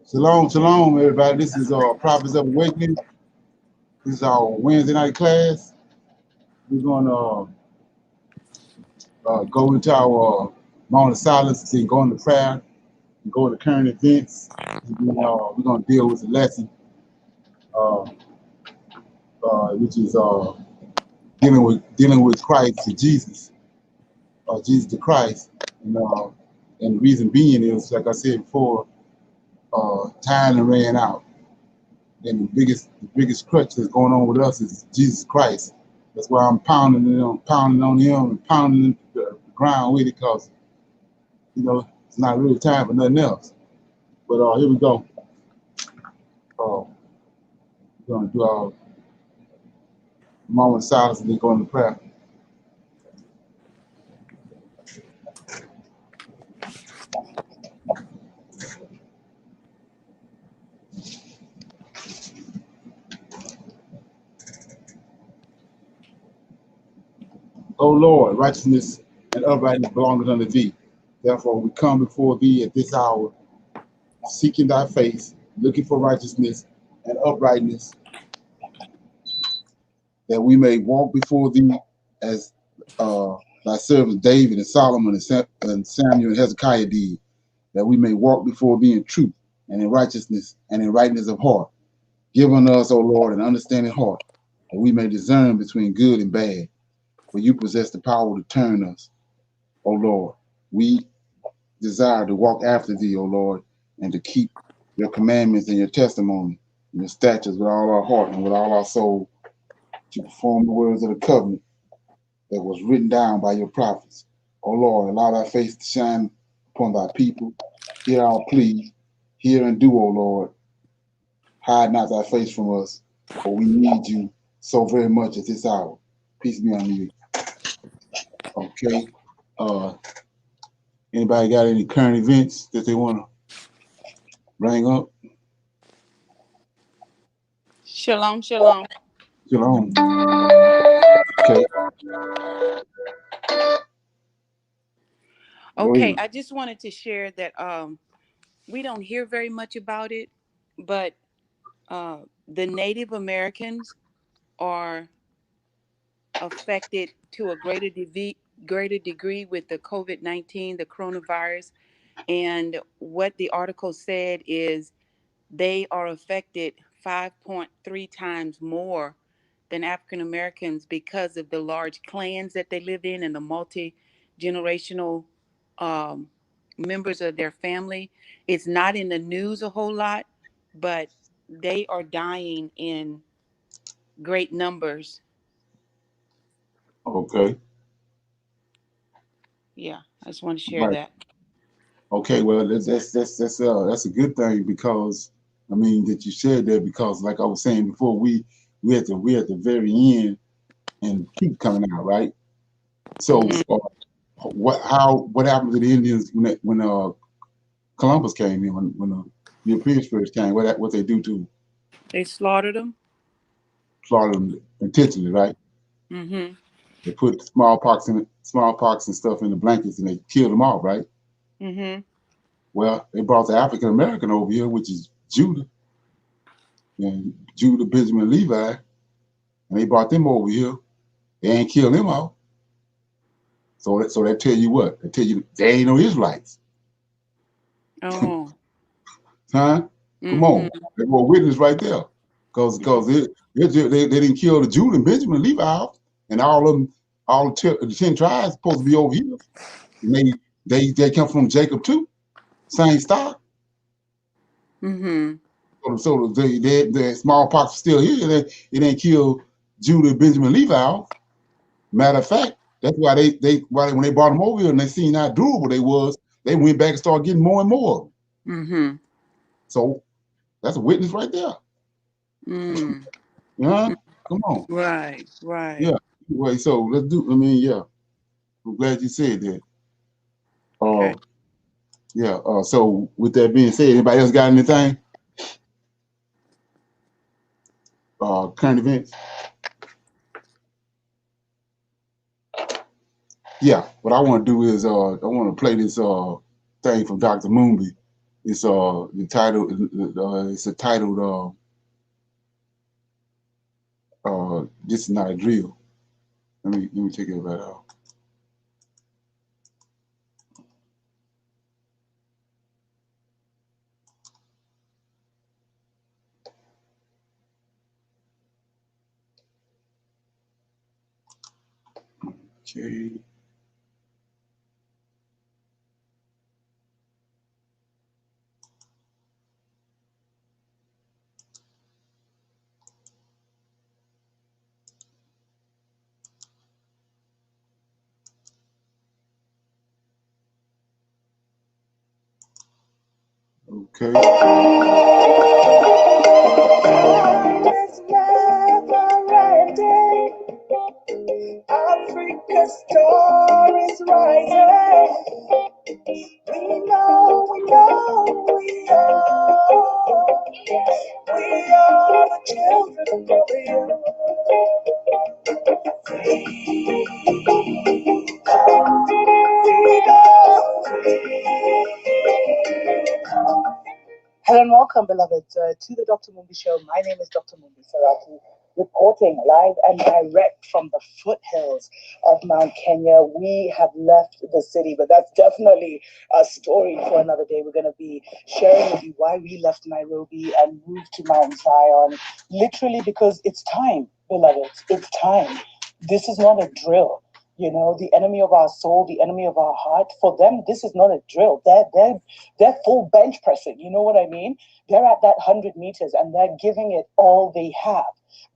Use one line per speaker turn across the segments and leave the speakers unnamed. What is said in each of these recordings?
Shalom, shalom, everybody. This is Prophets of Awakening. This is our Wednesday night class. We're going to go into our moment of silence, then go into prayer, and go into current events. And then we're going to deal with the lesson, uh, which is dealing with Christ to Jesus, Jesus to Christ. And the reason being is, like I said before, time ran out. And the biggest crutch that's going on with us is Jesus Christ. That's why I'm pounding on him and pounding the ground with it, because it's not really time for nothing else. But here we go. We're gonna do our moment of silence and then go into prayer. O Lord, righteousness and uprightness belongeth unto thee. Therefore we come before thee at this hour, seeking thy face, looking for righteousness and uprightness, that we may walk before thee as thy servants David and Solomon and Samuel and Hezekiah did, that we may walk before thee in truth and in righteousness and in rightness of heart. Give unto us, O Lord, an understanding heart, that we may discern between good and bad. For you possess the power to turn us, O Lord. We desire to walk after thee, O Lord, and to keep your commandments and your testimony and your statutes with all our heart and with all our soul, to perform the words of the covenant that was written down by your prophets. O Lord, allow thy face to shine upon thy people. Hear our plea. Hear and do, O Lord. Hide not thy face from us, for we need you so very much at this hour. Peace be unto you. Okay. Anybody got any current events that they want to bring up?
Shalom, shalom.
Shalom. Okay.
Okay, I just wanted to share that we don't hear very much about it, but the Native Americans are affected to a greater degree with the COVID-19, the coronavirus. And what the article said is they are affected 5.3 times more than African Americans because of the large clans that they live in and the multi-generational um, members of their family. It's not in the news a whole lot, but they are dying in great numbers.
Okay.
Yeah, I just want to share
Right.
that.
Okay. Well, that's a good thing, because I mean that you said that, because like I was saying before, we're at the very end and keep coming out, right? So
Hmm.
what happened to the Indians when Columbus came in, when the Europeans first came? What they do to
They slaughtered them.
slaughter them intentionally, right?
Hmm.
They put smallpox and stuff in the blankets and they killed them off, right?
Hmm.
Well, they brought the African American over here, which is Judah and Judah, Benjamin, Levi, and they brought them over here. They ain't killed them off. So they tell you what? They tell you they ain't no Israelites,
Oh.
huh? Come
Hmm.
on, they were a witness right there, because they didn't kill the Judah and Benjamin, Levi off, and all of them, the 10 tribes supposed to be over here. And they come from Jacob too, same stock.
Hmm.
So the smallpox is still here. It ain't killed Judah, Benjamin, Levi off. Matter of fact, that's why when they brought them over here and they seen how durable they was, they went back and started getting more and more.
Hmm.
So that's a witness right there.
Mm.
Huh? Come on.
Right, right.
Yeah. Anyway, so let's do. I mean, yeah. I'm glad you said that.
Okay.
Uh, yeah. So with that being said, anybody else got anything? Current events. Yeah. What I want to do is I want to play this thing from Dr. Moonby. It's the title. It's a titled. This is not a drill. Let me take it right out. Okay. Okay. Africa's star is rising. We know, we are the children of the Hello and welcome, beloved, to the Dr. Mumbi Show. My name is Dr. Mumbi Saraki, reporting live and direct from the foothills of Mount Kenya. We have left the city, but that's definitely a story for another day. We're going to be sharing with you why we left Nairobi and moved to Mount Zion, literally because it's time, beloved. It's time. This is not a drill. You know, the enemy of our soul, the enemy of our heart, for them, this is not a drill. They're full bench pressing. You know what I mean? They're at that 100 meters and they're giving it all they have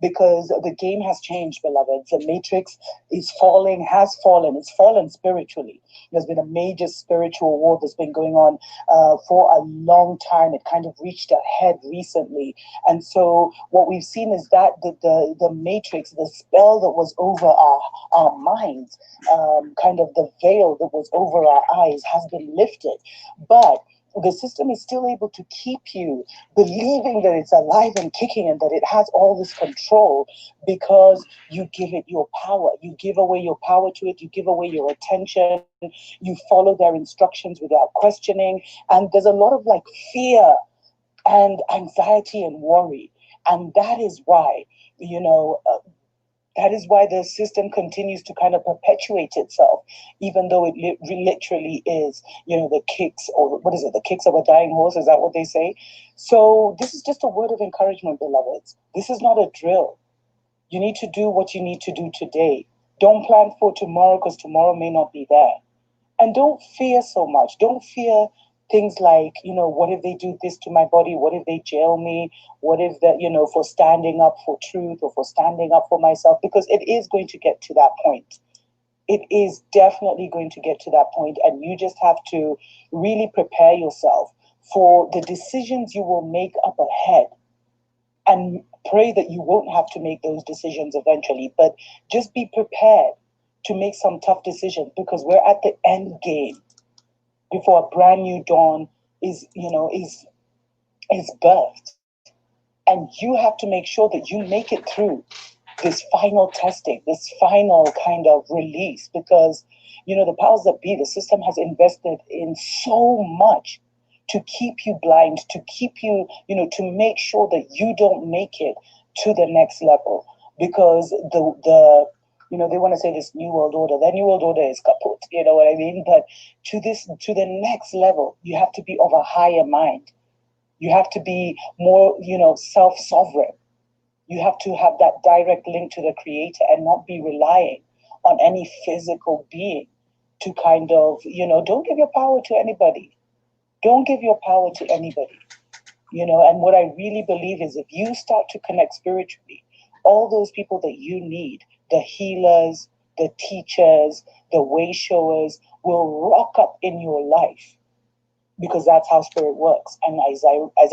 because the game has changed, beloveds. The matrix is falling, has fallen. It's fallen spiritually. There's been a major spiritual war that's been going on for a long time. It kind of reached a head recently. And so what we've seen is that the matrix, the spell that was over our minds, kind of the veil that was over our eyes has been lifted. But the system is still able to keep you believing that it's alive and kicking and that it has all this control because you give it your power. You give away your power to it. You give away your attention. You follow their instructions without questioning. And there's a lot of like fear and anxiety and worry. And that is why, that is why the system continues to kind of perpetuate itself, even though it literally is, the kicks, or what is it, the kicks of a dying horse? Is that what they say? So this is just a word of encouragement, beloveds. This is not a drill. You need to do what you need to do today. Don't plan for tomorrow because tomorrow may not be there. And don't fear so much. Don't fear things like, what if they do this to my body? What if they jail me? What if that, for standing up for truth or for standing up for myself? Because it is going to get to that point. It is definitely going to get to that point, and you just have to really prepare yourself for the decisions you will make up ahead, and pray that you won't have to make those decisions eventually, but just be prepared to make some tough decisions because we're at the end game before a brand new dawn is birthed. And you have to make sure that you make it through this final testing, this final kind of release, because the powers that be, the system has invested in so much to keep you blind, to keep you, to make sure that you don't make it to the next level. Because they want to say this new world order. That new world order is kaput, you know what I mean? But to the next level, you have to be of a higher mind. You have to be more, self-sovereign. You have to have that direct link to the creator and not be relying on any physical being to kind of, don't give your power to anybody. Don't give your power to anybody. And what I really believe is if you start to connect spiritually, all those people that you need, the healers, the teachers, the way showers, will rock up in your life, because that's how spirit works. And as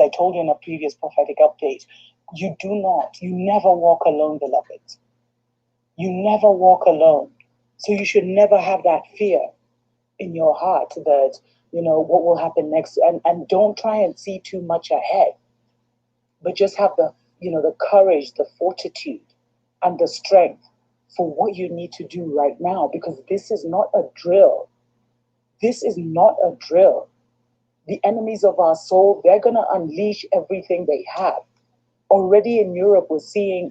I told you in a previous prophetic update, you never walk alone, beloved. You never walk alone. So you should never have that fear in your heart that, what will happen next. And don't try and see too much ahead, but just have the courage, the fortitude, and the strength for what you need to do right now, because this is not a drill. This is not a drill.
the enemies of our soul, they're going to unleash everything they have. Already in Europe, we're seeing,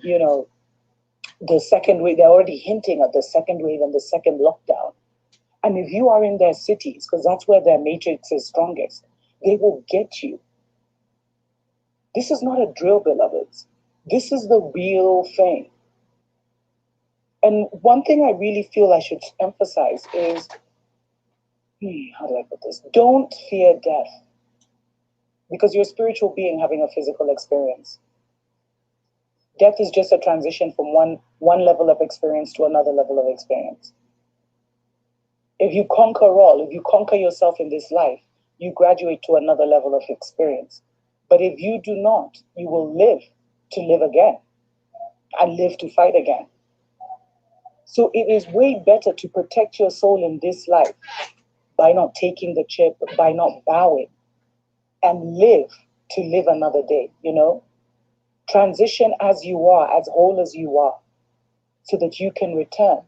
the second wave, they're already hinting at the second wave and the second lockdown. And if you are in their cities, because that's where their matrix is strongest, they will get you. This is not a drill, beloveds. This is the real thing. And one thing I really feel I should emphasize is, how do I put this? Don't fear death, because you're a spiritual being having a physical experience. Death is just a transition from one level of experience to another level of experience. If you conquer all, if you conquer yourself in this life, you graduate to another level of experience. But if you do not, you will live to live again and live to fight again. So it is way better to protect your soul in this life by not taking the chip, by not bowing, and live to live another day, Transition as you are, as whole as you are, so that you can return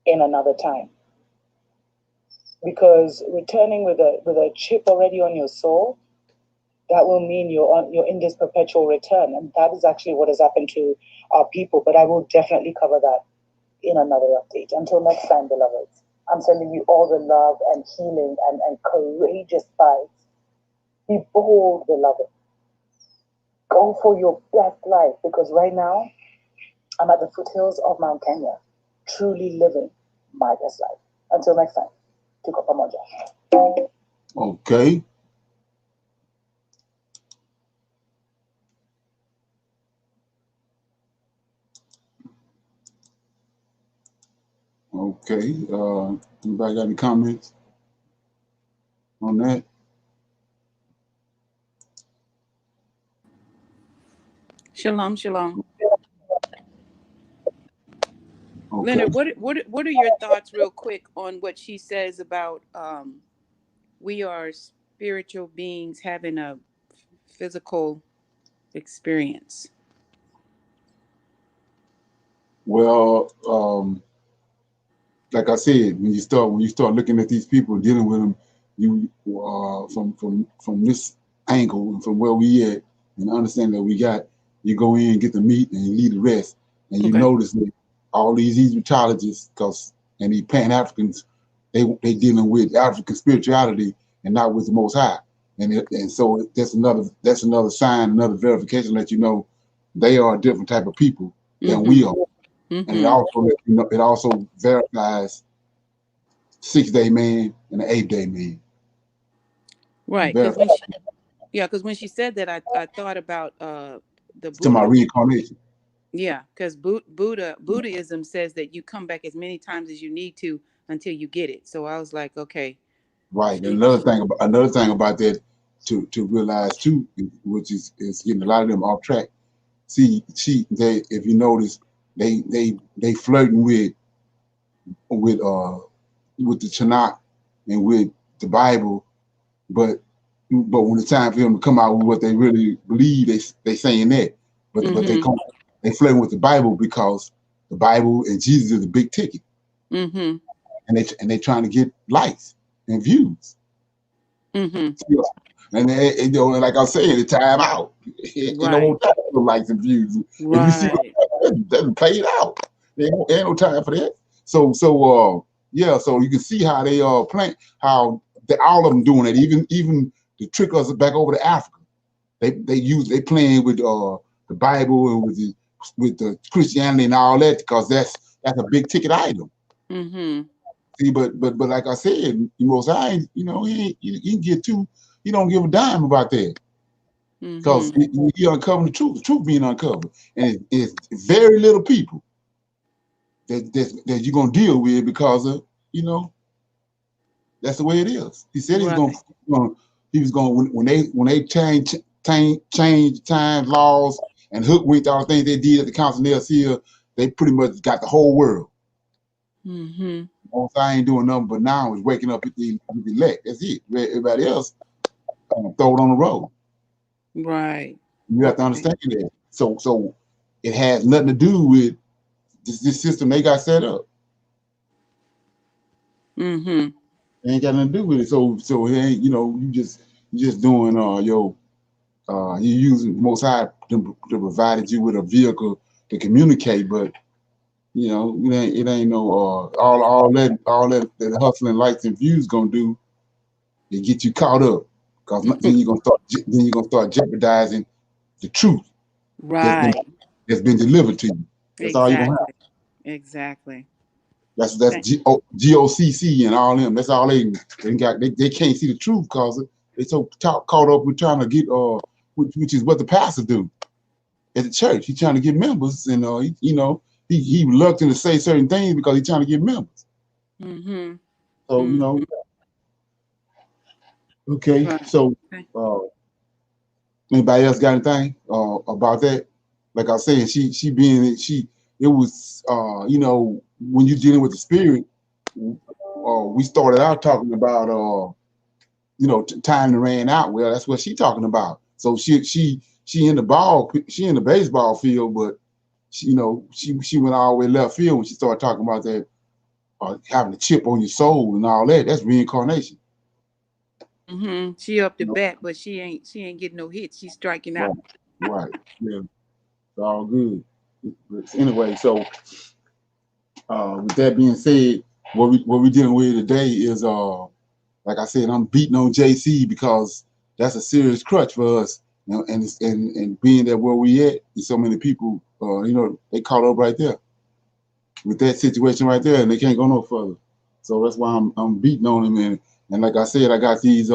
in another time. Because returning with a chip already on your soul, that will mean you're in this perpetual return. And that is actually what has happened to our people. But I will definitely cover that in another update. Until next time, beloveds, I'm sending you all the love and healing and courageous fights. Be bold, beloved. Go for your best life, because right now I'm at the foothills of Mount Kenya, truly living my best life. Until next time, Tuko pamoja.
Okay. Okay. Anybody got any comments on that?
Shalom, shalom.
Okay.
Leonard, what are your thoughts, real quick, on what she says about we are spiritual beings having a physical experience?
Well, like I said, when you start looking at these people, dealing with them, you from this angle and from where we at, and understand that we got, you go in, get the meat, and you leave the rest, and you notice that all these Egyptologists, and these Pan Africans, they dealing with African spirituality and not with the Most High, and so that's another sign, another verification that they are a different type of people than we are.
Mm-hmm.
And it also verifies 6-day man and an 8-day man.
Right. Because when she said that, I thought about the Buddha.
To my reincarnation.
Yeah, because Buddhism says that you come back as many times as you need to until you get it. So I was like, okay.
Right. And another thing about that to realize too, which is getting a lot of them off track. See, if you notice, they flirting with the Tanakh and with the Bible, but when it's time for them to come out with what they really believe, they saying that, but they flirting with the Bible because the Bible and Jesus is a big ticket, and they trying to get likes and views, and like I was saying, the time out, no time for likes and views. If you see that doesn't play it out, there ain't no time for that. So you can see how they playing, how all of them doing it, even to trick us back over to Africa. They playing with the Bible and with the Christianity and all that, because that's a big ticket item. See, but like I said, Most High, he can get too. He don't give a dime about that, because he uncovered the truth being uncovered, and it's very little people that you're gonna deal with, because of that's the way it is. He said he was going when they change time laws and hoodwinked all the things they did at the Council of Nails Hill, they pretty much got the whole world. I ain't doing nothing but now is waking up with the elect. That's it. Everybody else throw it on the road.
Right.
You have to understand that. So it has nothing to do with this system they got set up. It ain't got nothing to do with it. So it ain't, you just doing you using Most High to provided you with a vehicle to communicate, but it ain't no all that hustling likes and views gonna do is get you caught up, because then you're gonna start jeopardizing the truth that's been
Right.
that's been delivered to you. That's all you're gonna have.
Exactly.
That's
Thank-
GOCC and all them. That's all they got. They can't see the truth because they so caught up with trying to get which is what the pastor do at the church. He's trying to get members, and he reluctant to say certain things because he's trying to get members.
Mm-hmm.
So okay.
Right.
So
Okay.
anybody else got anything about that? Like I said, it was when you're dealing with the spirit. We started out talking about time that ran out. Well, that's what she talking about. So she in the baseball field, but she went all the way left field when she started talking about that having a chip on your soul and all that. That's reincarnation.
Mm-hmm. She up to bat, but she ain't getting no hits. She's striking out.
Right. Yeah. It's all good. But anyway, so with that being said, what we dealing with today is like I said, I'm beating on JC because that's a serious crutch for us. And being that where we at, and so many people, they caught up right there with that situation right there, and they can't go no further. So that's why I'm beating on him. And like I said, I got these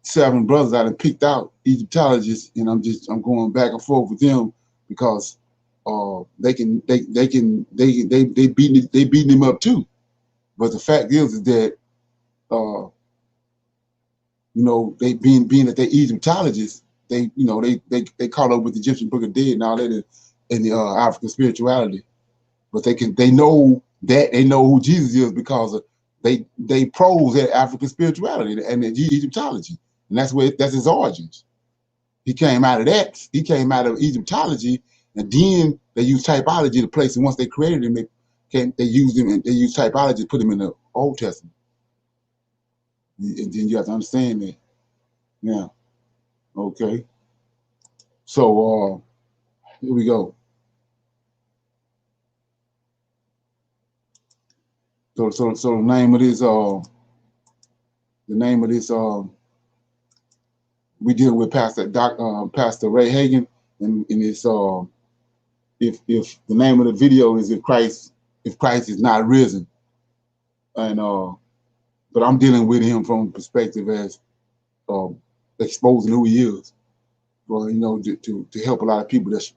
7 brothers I done picked out, Egyptologists, and I'm going back and forth with them because they beating him up too. But the fact is that they being that they Egyptologists, they caught up with the Egyptian Book of Dead and all that in the African spirituality. But they know who Jesus is because they prose that African spirituality and the Egyptology, and that's his origins. He came out of that. He came out of Egyptology, and then they used typology to place him. Once they created him, they used him and they used typology to put him in the Old Testament. And then you have to understand that. Yeah. Okay. So here we go. So the name of this we dealing with Pastor Ray Hagen, and it's if the name of the video is if Christ is not risen, and but I'm dealing with him from a perspective as exposing who he is, for to help a lot of people that's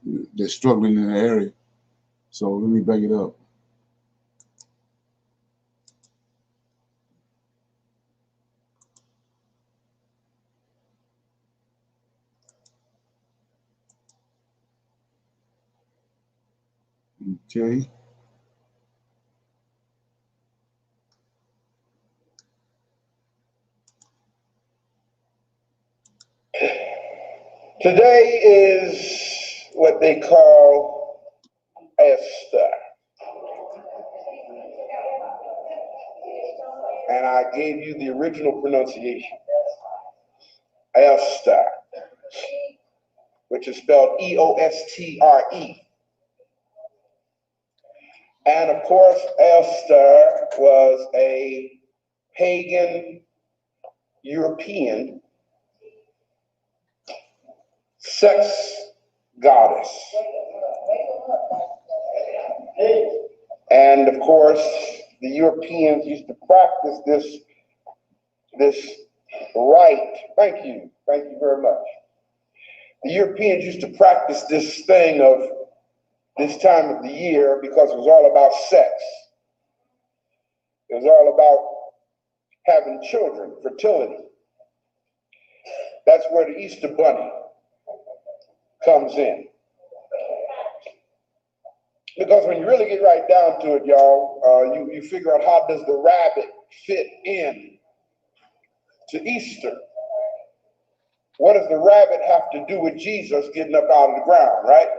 struggling in the area. So let me bring it up. Okay.
Today is what they call Esther. And I gave you the original pronunciation. Esther, which is spelled Eostre. And of course, Esther was a pagan European sex goddess. And of course, the Europeans used to practice this rite. Thank you very much. The Europeans used to practice this thing of this time of the year because it was all about sex. It was all about having children, fertility. That's where the Easter Bunny comes in. Because when you really get right down to it, y'all, you figure out how does the rabbit fit in to Easter? What does the rabbit have to do with Jesus getting up out of the ground, right?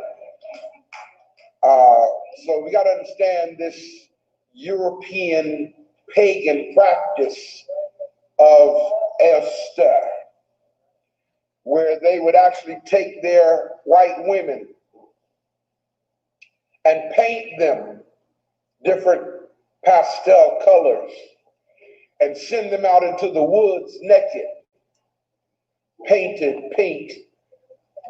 So we got to understand this European pagan practice of Esther, where they would actually take their white women and paint them different pastel colors and send them out into the woods naked, painted pink,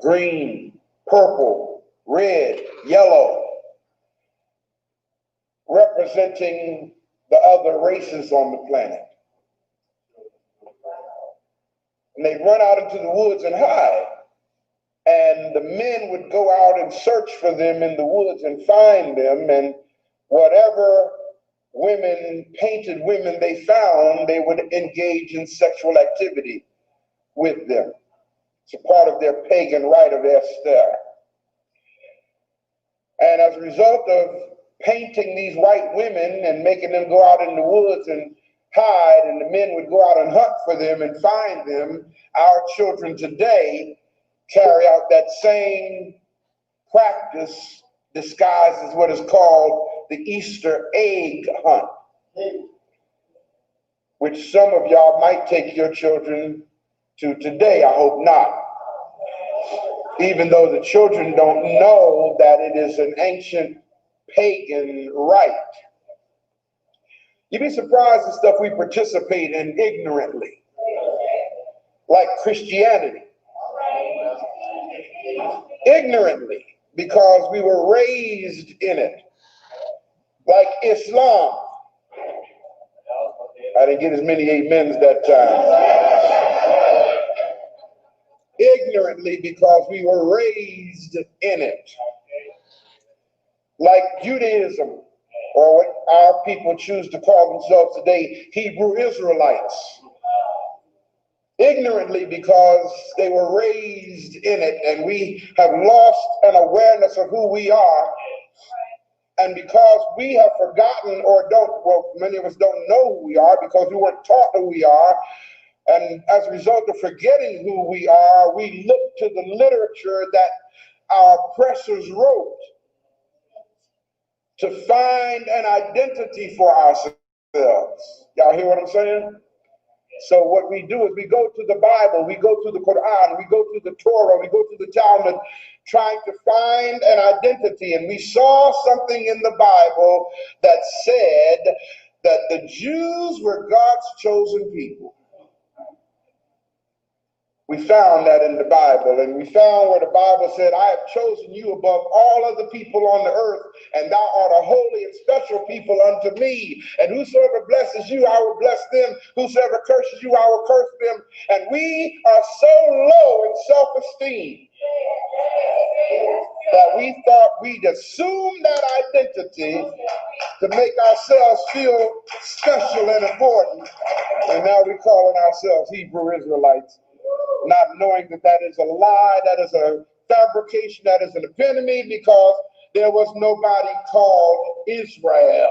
green, purple, red, yellow, representing the other races on the planet. And they'd run out into the woods and hide. And the men would go out and search for them in the woods and find them. And whatever painted women they found, they would engage in sexual activity with them. It's a part of their pagan rite of Esther. And as a result of painting these white women and making them go out in the woods and hide, and the men would go out and hunt for them and find them, our children today carry out that same practice disguised as what is called the Easter egg hunt, which some of y'all might take your children to today. I hope not. Even though the children don't know that it is an ancient pagan rite. You'd be surprised at stuff we participate in ignorantly, like Christianity. Ignorantly, because we were raised in it, like Islam. I didn't get as many amens that time. Ignorantly, because we were raised in it, like Judaism, or what our people choose to call themselves today, Hebrew Israelites. Ignorantly, because they were raised in it, and we have lost an awareness of who we are, and because we have forgotten or many of us don't know who we are because we weren't taught who we are, and as a result of forgetting who we are, we look to the literature that our oppressors wrote to find an identity for ourselves. Y'all hear what I'm saying? So what we do is we go to the Bible, we go to the Quran, we go to the Torah, we go to the Talmud, trying to find an identity. And we saw something in the Bible that said that the Jews were God's chosen people. We found that in the Bible, and we found where the Bible said, I have chosen you above all other people on the earth, and thou art a holy and special people unto me. And whosoever blesses you, I will bless them. Whosoever curses you, I will curse them. And we are so low in self-esteem that we thought we'd assume that identity to make ourselves feel special and important. And now we're calling ourselves Hebrew Israelites, not knowing that that is a lie, that is a fabrication, that is an epitome, because there was nobody called Israel.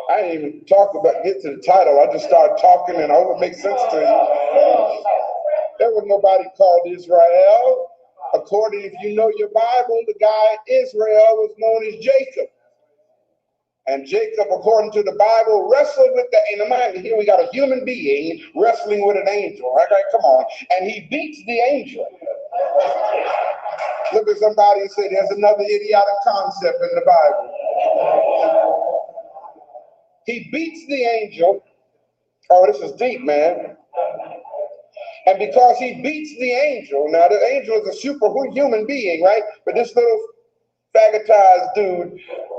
I didn't even get to the title. I just started talking, and I hope it makes sense to you. There was nobody called Israel. According, if you know your Bible, the guy Israel was known as Jacob. And Jacob, according to the Bible, wrestled with the angel. Here we got a human being wrestling with an angel. Okay, come on. And he beats the angel. Look at somebody and say, there's another idiotic concept in the Bible. He beats the angel. Oh, this is deep, man. And because he beats the angel, now the angel is a superhuman being, right? But this little faggotized dude,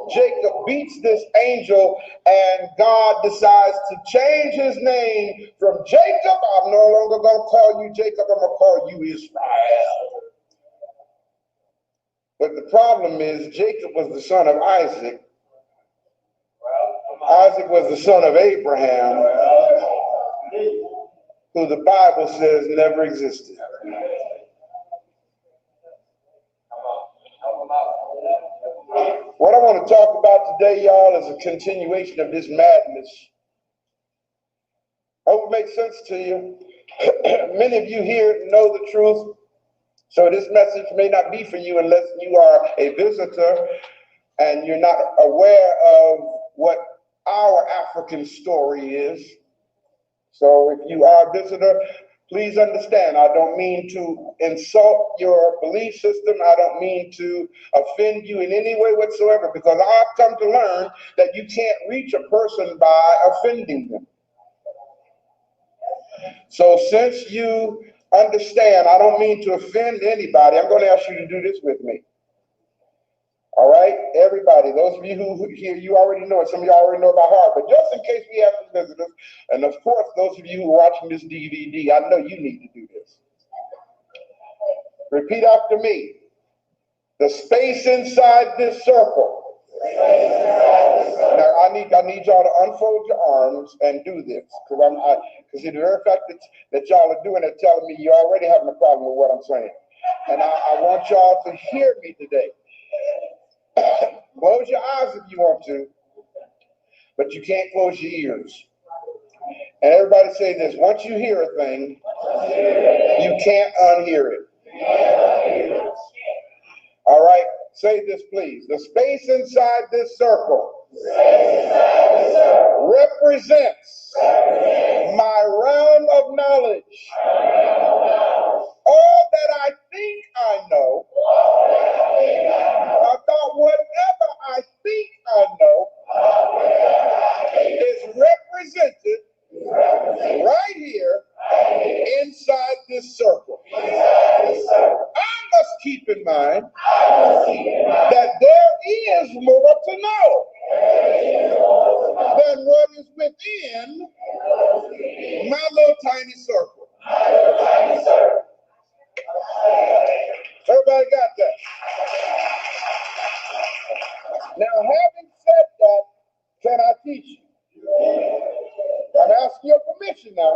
Jacob, beats this angel, and God decides to change his name from Jacob. I'm no longer going to call you Jacob, I'm going to call you Israel. But the problem is, Jacob was the son of Isaac. Isaac was the son of Abraham, who the Bible says never existed. What I want to talk about today, y'all, is a continuation of this madness. I hope it makes sense to you. Many of you here know the truth, so this message may not be for you unless you are a visitor. and you're not aware of what our African story is. So if you are a visitor, please understand, I don't mean to insult your belief system. I don't mean to offend you in any way whatsoever, because I've come to learn that you can't reach a person by offending them. So since you understand, I don't mean to offend anybody, I'm going to ask you to do this with me. All right, everybody, those of you who here, you already know it. Some of you already know about heart, but just in case we have some visitors, and of course, those of you who are watching this DVD, I know you need to do this. Repeat after me. The space inside this circle. Now, I need y'all to unfold your arms and do this, because the very fact that y'all are doing it, telling me you're already having a problem with what I'm saying, and I want y'all to hear me today. Close your eyes if you want to, but you can't close your ears. And everybody say this: once you hear a thing, you can't unhear it. All right, say this please. The space inside this circle represents my realm of knowledge. All that I think I know about whatever I think I know is represented right here inside this circle. I must keep in mind that there is more to know than what is within my little tiny circle. Everybody got that? Now, having said that, can I teach you? I'm asking your permission now.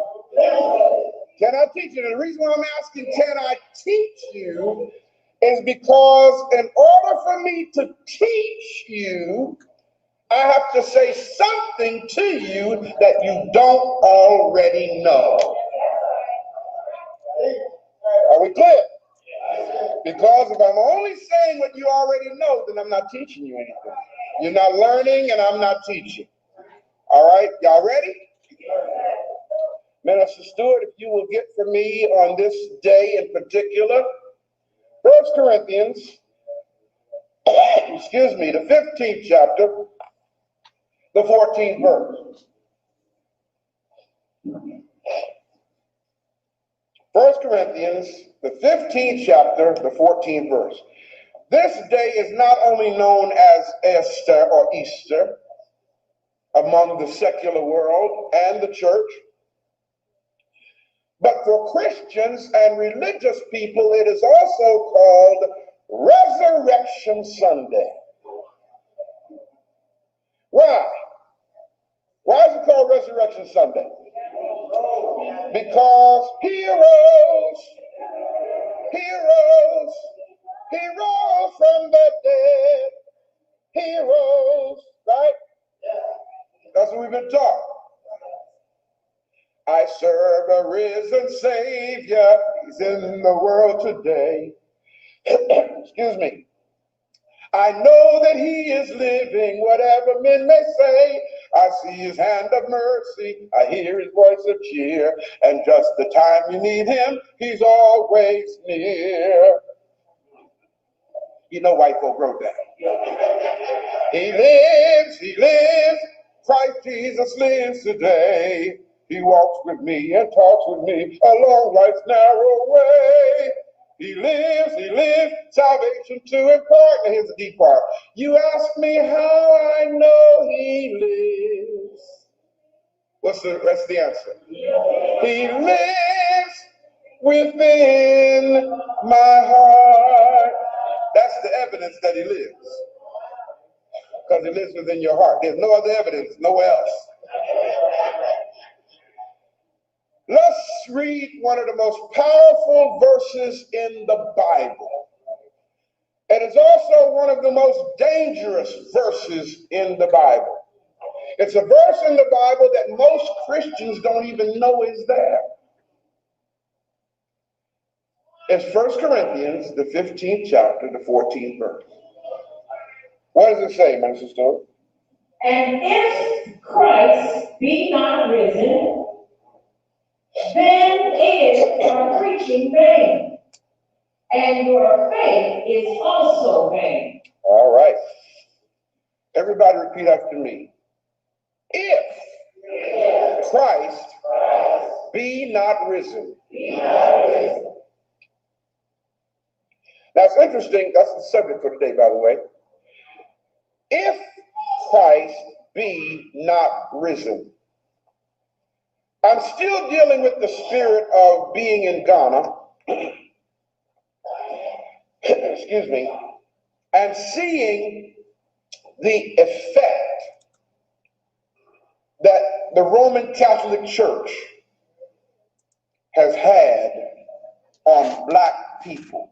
Can I teach you? And the reason why I'm asking, can I teach you, is because in order for me to teach you, I have to say something to you that you don't already know. Are we clear? Because if I'm only saying what you already know, then I'm not teaching you anything. You're not learning, and I'm not teaching. All right, y'all ready? Minister Stewart, if you will get for me on this day in particular, 1 Corinthians, excuse me, the 15th chapter, the 14th verse. 1 Corinthians, the 15th chapter, the 14th verse. This day is not only known as Esther or Easter among the secular world and the church, but for Christians and religious people, it is also called Resurrection Sunday. Why? Why is it called Resurrection Sunday? Because he rose from the dead. He rose, right? That's what we've been taught. I serve a risen Savior. He's in the world today. Excuse me. I know that he is living, whatever men may say. I see his hand of mercy. I hear his voice of cheer. And just the time you need him, he's always near. You know white folk wrote that. He lives. Christ Jesus lives today. He walks with me and talks with me along life's narrow way. He lives, salvation to impart. Now here's the deep part. You ask me how I know he lives. What's the answer? He lives within my heart. That's the evidence that he lives. Because he lives within your heart. There's no other evidence, nowhere else. Let's read one of the most powerful verses in the Bible. It is also one of the most dangerous verses in the Bible. It's a verse in the Bible that most Christians don't even know is there. It's 1 Corinthians, the 15th chapter, the 14th verse. What does it say, Minister Stewart?
And if Christ be not risen, then is your preaching vain, and your faith is also vain.
All right. Everybody repeat after me. If Christ be not risen. That's interesting. That's the subject for today, by the way. If Christ be not risen. I'm still dealing with the spirit of being in Ghana, excuse me, and seeing the effect that the Roman Catholic Church has had on black people.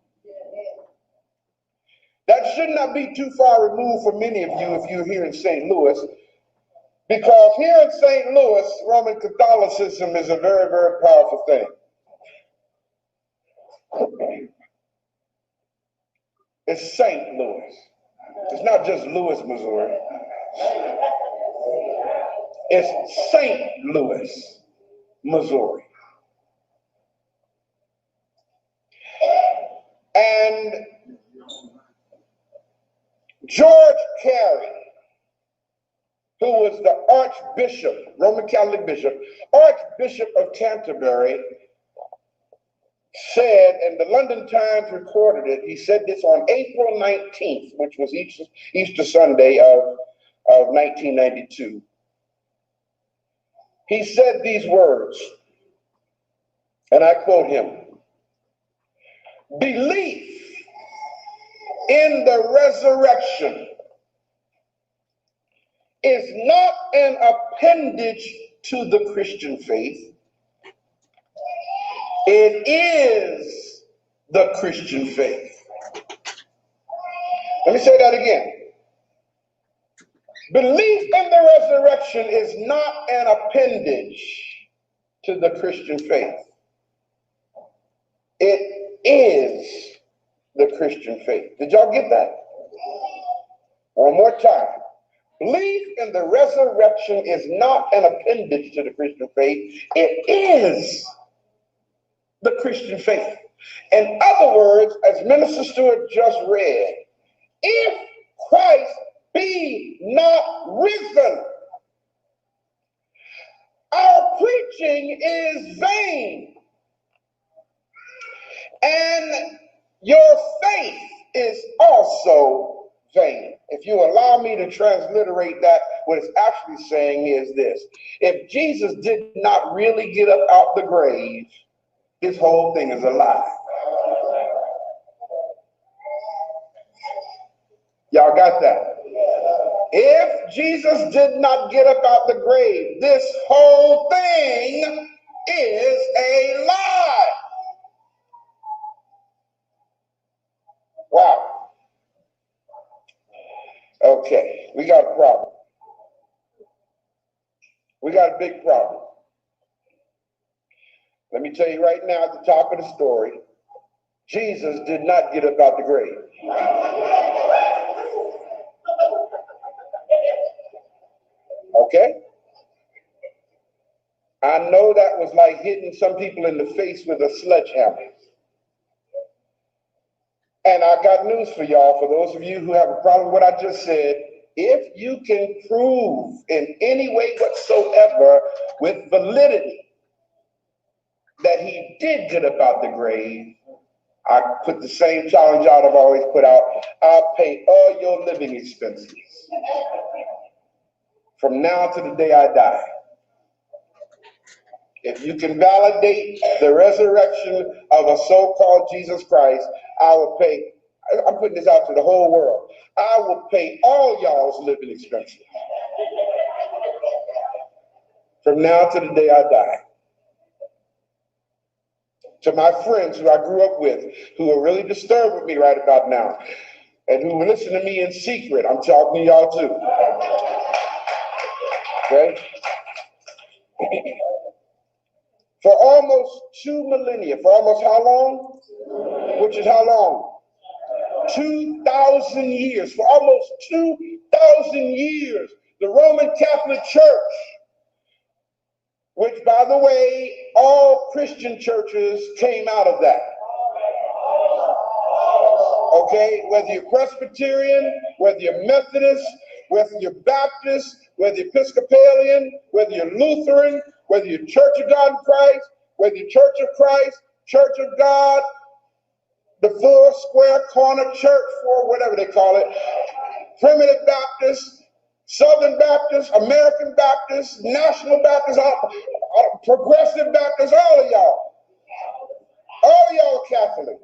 That should not be too far removed for many of you if you're here in St. Louis, because here in St. Louis, Roman Catholicism is a very, very powerful thing. It's St. Louis. It's not just Louis, Missouri. It's St. Louis, Missouri. And George Carey, who was the Archbishop, Roman Catholic Bishop, Archbishop of Canterbury, said, and the London Times recorded it, he said this on April 19th, which was Easter Sunday of 1992. He said these words, and I quote him, "Belief in the resurrection is not an appendage to the Christian faith. It is the Christian faith." Let me say that again. Belief in the resurrection is not an appendage to the Christian faith. It is the Christian faith. Did y'all get that? One more time. Belief in the resurrection is not an appendage to the Christian faith. It is the Christian faith. In other words, as Minister Stewart just read, if Christ be not risen, our preaching is vain, and your faith is also vain. If you allow me to transliterate that, what it's actually saying is this: if Jesus did not really get up out the grave, this whole thing is a lie. Y'all got that? If Jesus did not get up out the grave, this whole thing is a lie. Wow. Okay, we got a problem. We got a big problem. Let me tell you right now at the top of the story, Jesus did not get up out the grave. Okay? I know that was like hitting some people in the face with a sledgehammer. And I got news for y'all, for those of you who have a problem with what I just said. If you can prove in any way whatsoever with validity that he did get up out the grave, I put the same challenge out I've always put out. I'll pay all your living expenses from now to the day I die. If you can validate the resurrection of a so-called Jesus Christ, I will pay. I'm putting this out to the whole world. I will pay all y'all's living expenses from now to the day I die. To my friends who I grew up with, who are really disturbed with me right about now, and who listen to me in secret, I'm talking to y'all too. Okay? For almost 2 millennia, for almost how long? Which is how long? 2,000 years. For almost 2,000 years, the Roman Catholic Church, which, by the way, all Christian churches came out of that. Okay, whether you're Presbyterian, whether you're Methodist, whether you're Baptist, whether you're Episcopalian, whether you're Lutheran, whether you're Church of God in Christ, whether you're Church of Christ, Church of God, the Four Square Corner Church, or whatever they call it, Primitive Baptist, Southern Baptist, American Baptist, National Baptist, Progressive Baptist, all of y'all are Catholic.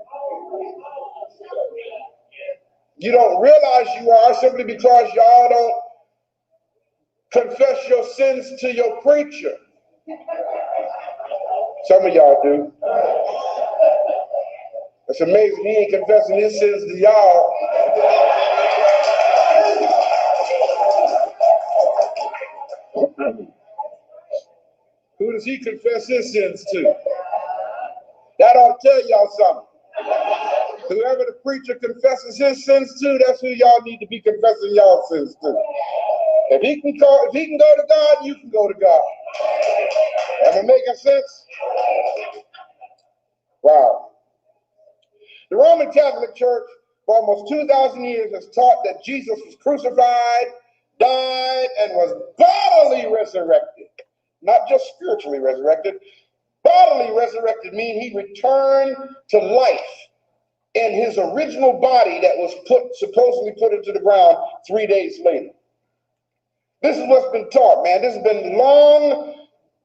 You don't realize you are simply because y'all don't confess your sins to your preacher. Some of y'all do. It's amazing he ain't confessing his sins to y'all. Who does he confess his sins to? That ought to tell y'all something. Whoever the preacher confesses his sins to, that's who y'all need to be confessing y'all sins to. If he can go to God, you can go to God. Am I making sense? Wow. The Roman Catholic Church for almost 2,000 years has taught that Jesus was crucified, died, and was bodily resurrected. Not just spiritually resurrected. Bodily resurrected means he returned to life in his original body that was supposedly put into the ground 3 days later. This is what's been taught, man. This has been long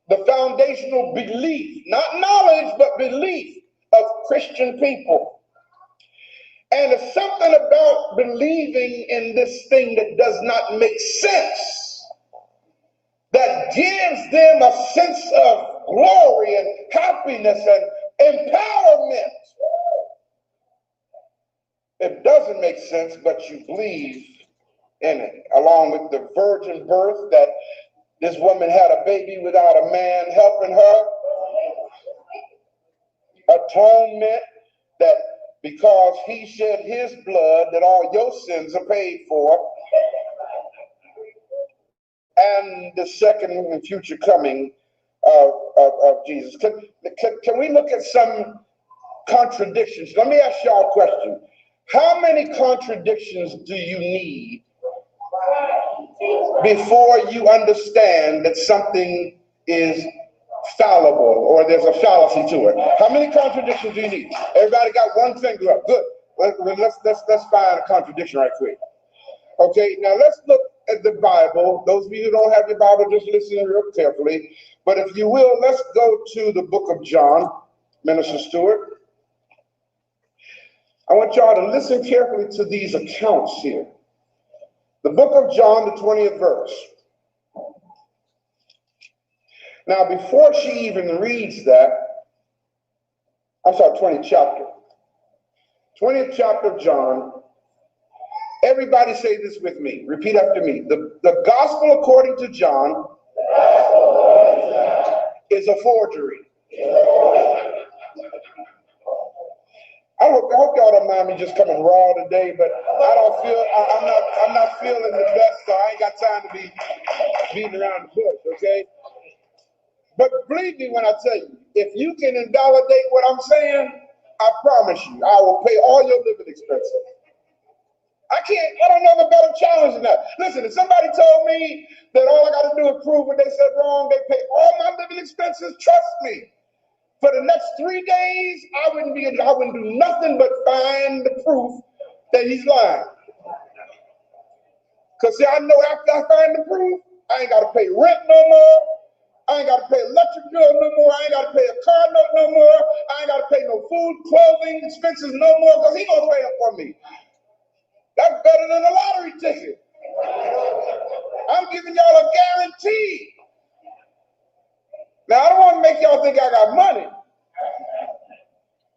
the foundational belief, not knowledge, but belief of Christian people. And it's something about believing in this thing that does not make sense, that gives them a sense of glory and happiness and empowerment. It doesn't make sense, but you believe in it, along with the virgin birth, that this woman had a baby without a man helping her. Atonement, that because he shed his blood, that all your sins are paid for. And the second and future coming of Jesus. Can we look at some contradictions? Let me ask y'all a question. How many contradictions do you need before you understand that something is fallible or there's a fallacy to it? How many contradictions do you need? Everybody got one finger up. Good. Let's find a contradiction right quick. Okay, now let's look at the Bible. Those of you who don't have your Bible, just listen real carefully. But if you will, let's go to the book of John, Minister Stewart. I want y'all to listen carefully to these accounts here. The book of John, the 20th verse. Now, before she even reads that, 20th chapter. 20th chapter of John. Everybody say this with me. Repeat after me. The gospel according to John is a forgery. I hope y'all don't mind me just coming raw today, but I'm not feeling the best, so I ain't got time to be beating around the bush, okay? But believe me when I tell you, if you can invalidate what I'm saying, I promise you, I will pay all your living expenses. I don't know of a better challenge than that. Listen, if somebody told me that all I got to do is prove what they said wrong, they pay all my living expenses, trust me. For the next 3 days, I wouldn't do nothing but find the proof that he's lying. Because see, I know after I find the proof, I ain't got to pay rent no more. I ain't got to pay electric bill no more. I ain't got to pay a car note no more. I ain't got to pay no food, clothing, expenses no more, because he gonna pay them for me. That's better than a lottery ticket. I'm giving y'all a guarantee. Now, I don't want to make y'all think I got money.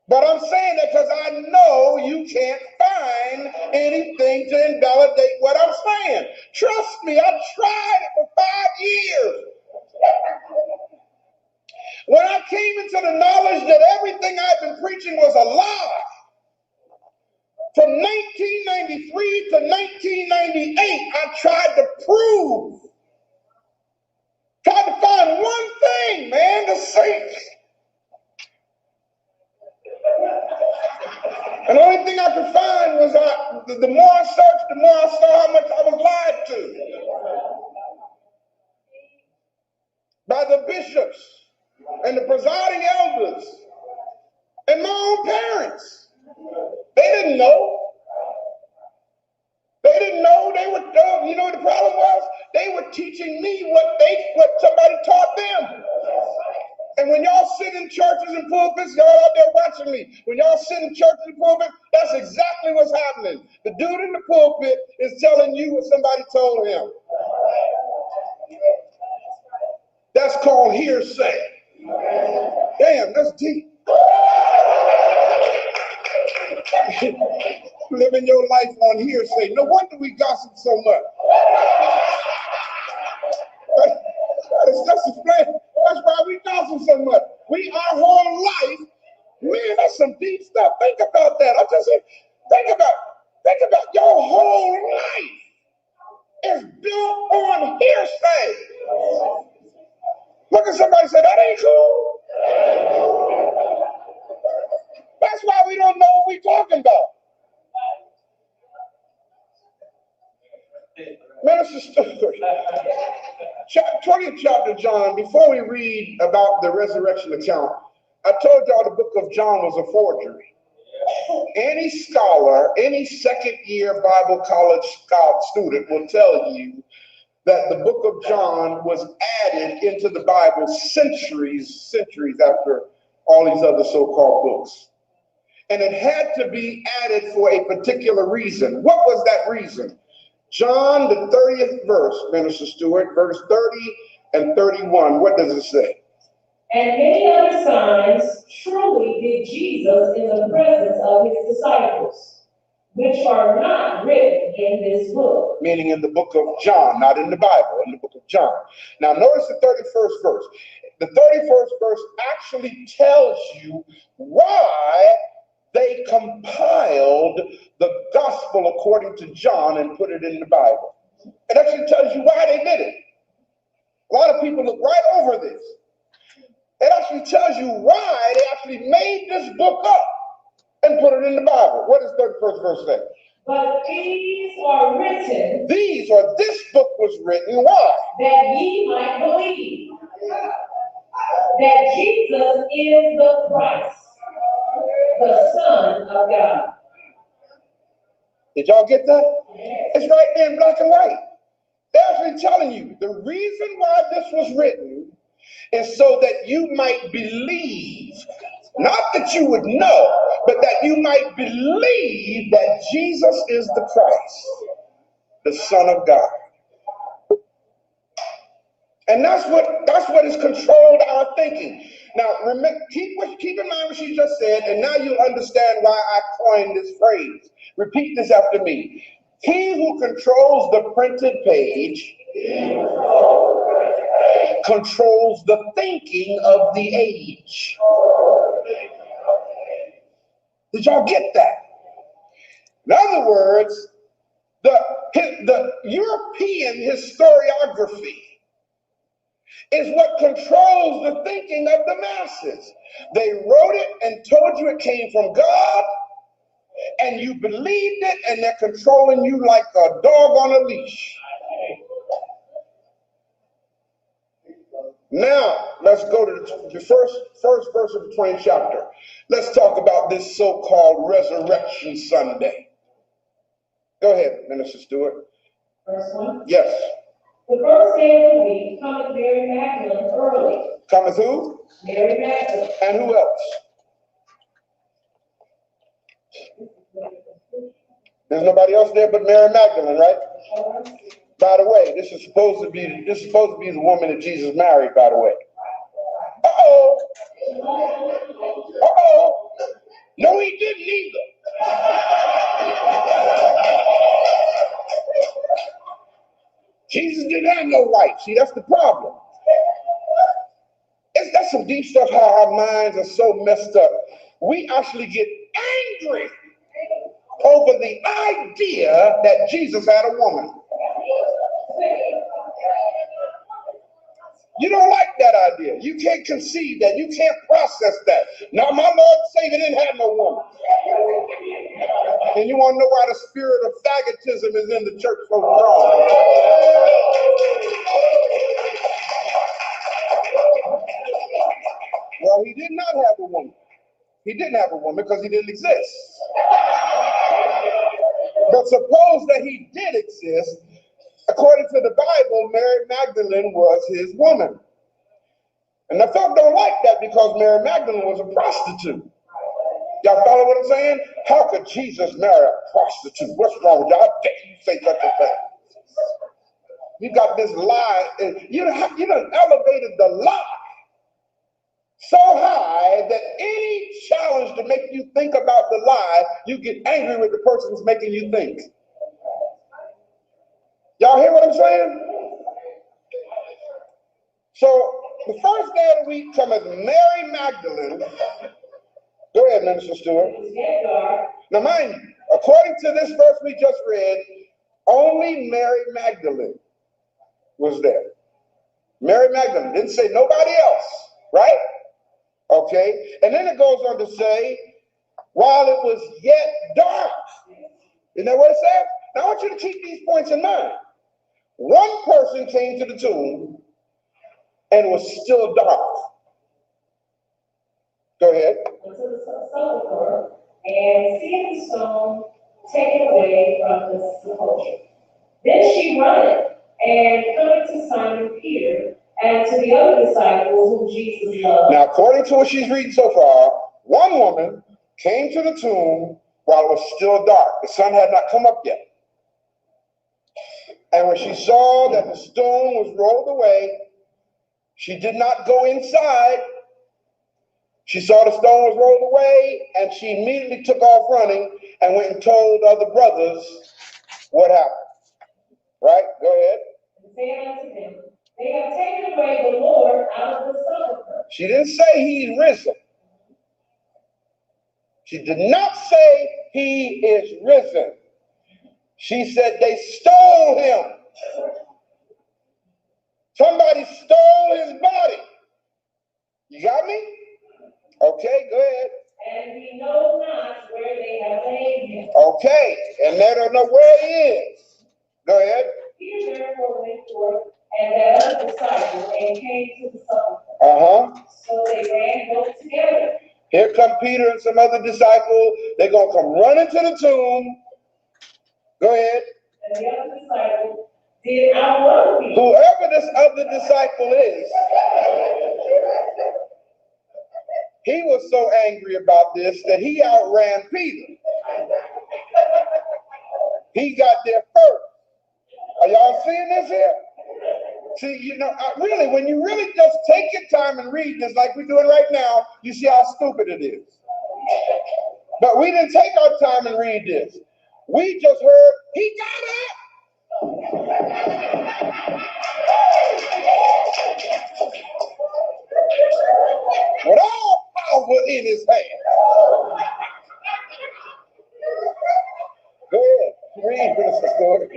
But I'm saying that because I know you can't find anything to invalidate what I'm saying. Trust me, I've tried it for 5 years. When I came into the knowledge that everything I've been preaching was a lie, From 1993 to 1998, I tried to find one thing, man, to say. And the only thing I could find was the more I searched, the more I saw how much I was lied to by the bishops and the presiding elders and my own parents. They didn't know. They didn't know. They were, you know what the problem was? They were teaching me what somebody taught them. And when y'all sit in churches and pulpits, y'all out there watching me. When y'all sit in churches and pulpits, that's exactly what's happening. The dude in the pulpit is telling you what somebody told him. That's called hearsay. Damn, that's deep. Living your life on hearsay. No wonder we gossip so much. That's why we gossip so much. Our whole life, man, that's some deep stuff. Think about that. Think about your whole life is built on hearsay. Look at somebody and say, that ain't cool. That's why we don't know what we're talking about. Minister Stewart, 20th chapter of John, before we read about the resurrection account, I told y'all the book of John was a forgery. Any scholar, any second-year Bible college student will tell you that the book of John was added into the Bible centuries after all these other so-called books. And it had to be added for a particular reason. What was that reason? John, the 30th verse, Minister Stewart, verse 30 and 31. What does it say?
And many other signs truly did Jesus in the presence of his disciples, which are not written in this book.
Meaning in the book of John, not in the Bible, in the book of John. Now notice the 31st verse. The 31st verse actually tells you why they compiled the gospel according to John and put it in the Bible. It actually tells you why they did it. A lot of people look right over this. It actually tells you why they actually made this book up and put it in the Bible. What does the 31st verse say?
But these are written.
This book was written, why?
That ye might believe that Jesus is the Christ, the Son of God.
Did y'all get that? It's right there in black and white. They're actually telling you the reason why this was written is so that you might believe, not that you would know, but that you might believe that Jesus is the Christ, the Son of God. And that's what has controlled our thinking. Now, remember, keep in mind what she just said, and now you'll understand why I coined this phrase. Repeat this after me. He who controls the printed page controls the thinking of the age. Did y'all get that? In other words, the European historiography is what controls the thinking of the masses. They wrote it and told you it came from God, and you believed it, and they're controlling you like a dog on a leash. Now, let's go to the first verse of the 20th chapter. Let's talk about this so-called Resurrection Sunday. Go ahead, Minister Stewart.
Verse 1.
Yes.
The first day of the week cometh Mary Magdalene early.
Cometh who?
Mary Magdalene.
And who else? There's nobody else there but Mary Magdalene, right? By the way, this is supposed to be the woman that Jesus married, by the way. Uh-oh. Uh-oh. No, he didn't either. Jesus didn't have no wife. See, that's the problem. That's some deep stuff, how our minds are so messed up. We actually get angry over the idea that Jesus had a woman. You don't like that idea. You can't conceive that. You can't process that. Now, my Lord and Savior didn't have no woman. And you want to know why the spirit of faggotism is in the church so strong? Well, he did not have a woman. He didn't have a woman because he didn't exist. But suppose that he did exist. According to the Bible, Mary Magdalene was his woman. And the folk don't like that because Mary Magdalene was a prostitute. Y'all follow what I'm saying? How could Jesus marry a prostitute? What's wrong with y'all? How dare you say such a thing? You got this lie, and you done elevated the lie so high that any challenge to make you think about the lie, you get angry with the person who's making you think. Y'all hear what I'm saying? So the first day of the week cometh Mary Magdalene. Go ahead, Minister Stewart. Now mind you, according to this verse we just read, only Mary Magdalene was there. Mary Magdalene didn't say nobody else, right? Okay, and then it goes on to say, while it was yet dark. Isn't that what it says? Now I want you to keep these points in mind. One person came to the tomb and it was still dark. Go ahead.
Unto the sepulchre, and seeing the stone taken away from the sepulchre. Then she runneth, and cometh to Simon Peter, and to the other disciples whom Jesus loved.
Now, according to what she's reading so far, one woman came to the tomb while it was still dark. The sun had not come up yet. And when she saw that the stone was rolled away, she did not go inside. She saw the stone was rolled away, and she immediately took off running and went and told other brothers what happened. Right? Go ahead.
And said unto them, they have taken away the Lord out of the sepulchre.
She didn't say he's risen. She did not say he is risen. She said they stole him. Somebody stole his body. You got me? Okay, go ahead.
And we know not where they have laid him.
Okay, and they don't know where he is. Go ahead.
Peter therefore went forth, and that other disciple, and came to the sepulchre. So they ran both together.
Here come Peter and some other disciples. They're going to come running to the tomb. Go ahead.
And the other disciple did outrun Peter.
Whoever this other disciple is, he was so angry about this that he outran Peter. He got there first. Are y'all seeing this here? See, you know, really, when you really just take your time and read this like we're doing right now, you see how stupid it is. But we didn't take our time and read this. We just heard, he got up. With all power in his hand. Go ahead, read, Minister Stewart.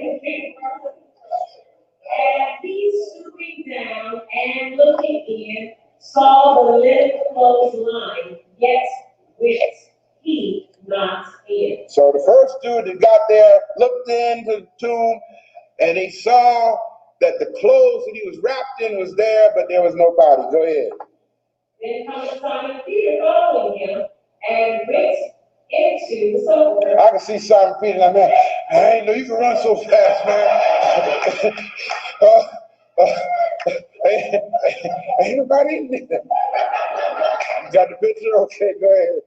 And he stooping down and looking in, saw the linen clothes lying, yet with he not in.
So the first dude that got there looked into the tomb and he saw that the clothes that he was wrapped in was there, but there was no body. Go ahead.
Then comes Simon Peter following him and went into the sepulchre.
I can see Simon Peter like, man, I ain't know you can run so fast, man. Ain't nobody in there. You got the picture? Okay, go ahead.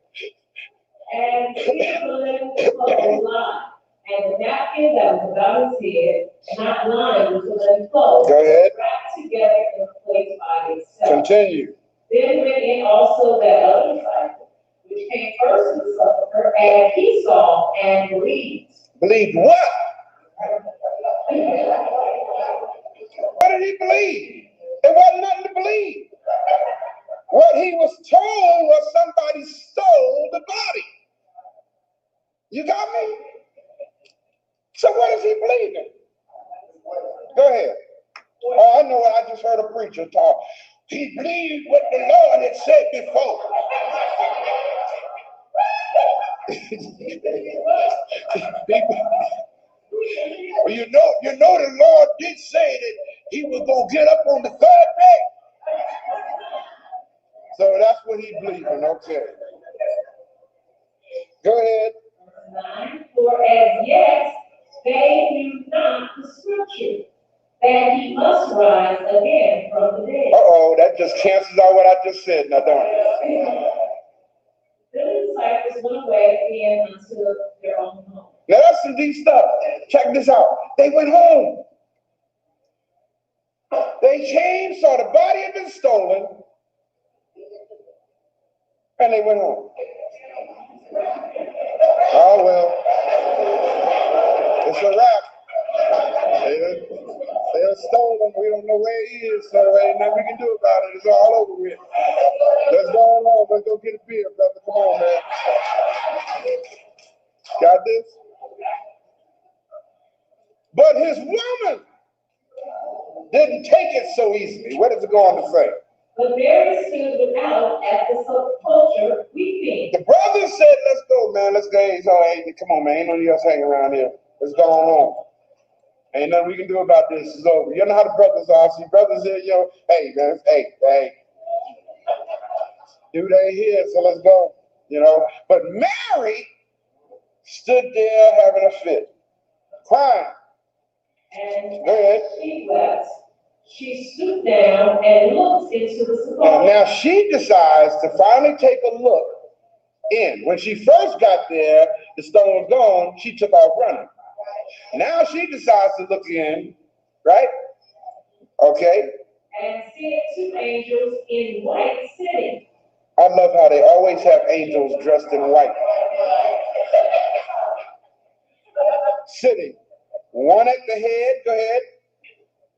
And he the linen clothes lying, and the napkin that was about his head, not lying with the linen clothes,
Go ahead.
wrapped together in a place by itself.
Continue.
Then went in also that other disciple, which came first to the sepulchre, and he saw and believed.
Believed what? What did he believe? There wasn't nothing to believe. What he was told was somebody stole the body. You got me? preacher talk. He believed what the Lord had said before. Well, you know the Lord did say that he was going to get up on the third day. So that's what he believed in. Okay. Go ahead.
9, for as yet they knew not the scripture, that he must rise again from the dead.
Uh-oh, that just cancels out what I just said, now don't it?
The disciples went away again unto their own home.
Now that's some deep stuff. Check this out. They went home. They came, saw the body had been stolen, and they went home. Oh, well, it's a wrap. They done stole him. We don't know where he is, so ain't nothing we can do about it. It's all over with. Let's go on home. Let's go get a beer, brother. Come on, man. Got this? But his woman didn't take it so easily. What does it go on to say?
But Mary stood without at the sepulchre weeping.
The brother said, let's go, man. Let's go. He's all, hey, come on, man. Ain't no need us hanging around here. Let's go on home. Ain't nothing we can do about this. It's over. You know how the brothers are. See, brothers here, hey, man, hey. Dude ain't here, so let's go. But Mary stood there having a fit, crying.
And
go ahead.
She wept. She stooped down and looked into the sepulchre.
Now she decides to finally take a look in. When she first got there, the stone was gone. She took off running. Now she decides to look in, right? Okay.
And see 2 angels in white sitting.
I love how they always have angels dressed in white. Sitting. One at the head. Go ahead.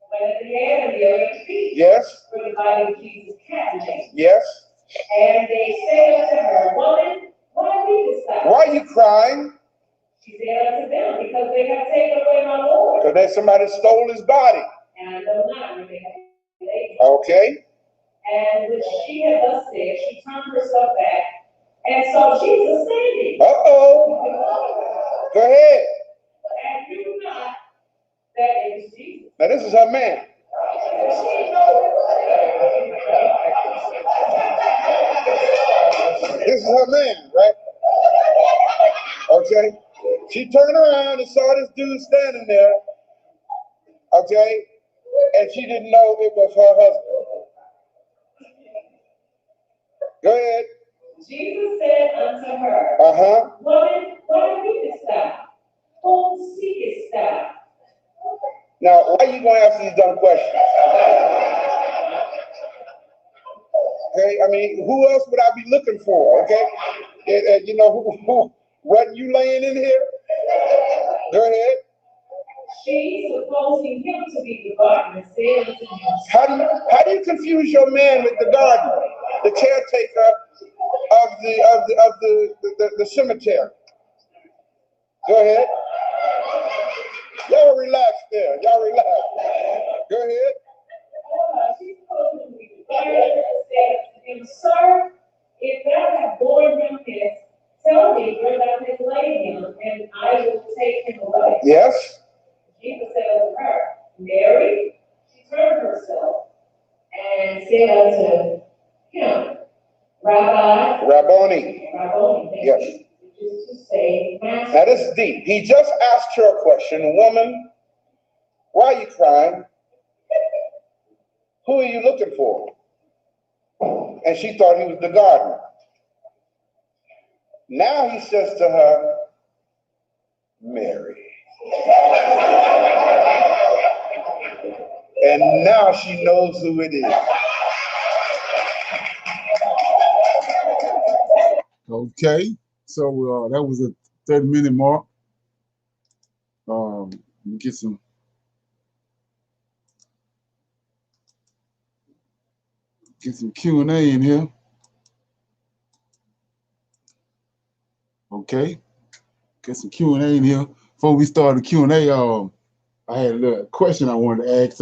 One at the head and the other at the feet.
Yes.
For the body of Jesus captivated.
Yes.
And they said unto her, Woman, why weepest thou?
Why are you crying?
She said unto them, Because they have taken away my Lord.
So there's somebody stole his body.
And I know not where they have laid him.
Okay.
And when she had thus said, she turned herself back and saw Jesus standing.
Uh-oh. Go ahead.
And knew not that it was Jesus.
Now this is her man. This is her man, right? Okay. She turned around and saw this dude standing there. Okay. And she didn't know it was her husband. Go ahead.
Jesus said unto her, Woman, why weepest thou? Whom seekest thou?
Now, why are you going to ask these dumb questions? Okay, I mean, who else would I be looking for? Okay, who wasn't you laying in here? Go ahead.
She, supposing him to be the gardener, said unto him,
How do you confuse your man with the gardener, the caretaker of the cemetery? Go ahead. Y'all relax there. Y'all relax. Go ahead.
She supposed him to be the gardener, said unto him, Sir, if thou have borne him hence, tell me where thou hast laid him, and I will take him away.
Yes.
Jesus said unto her, Mary. She turned herself and said unto him, Rabbi.
Rabboni. Yes.
Which is to say, Master.
Now this is deep. He just asked her a question. Woman, why are you crying? Who are you looking for? And she thought he was the gardener. Now he says to her, Mary. And now she knows who it is.
Okay, so that was a 30-minute mark. Get some Q&A in here. Okay, get some Q&A in here. Before we start the Q&A, I had a little question I wanted to ask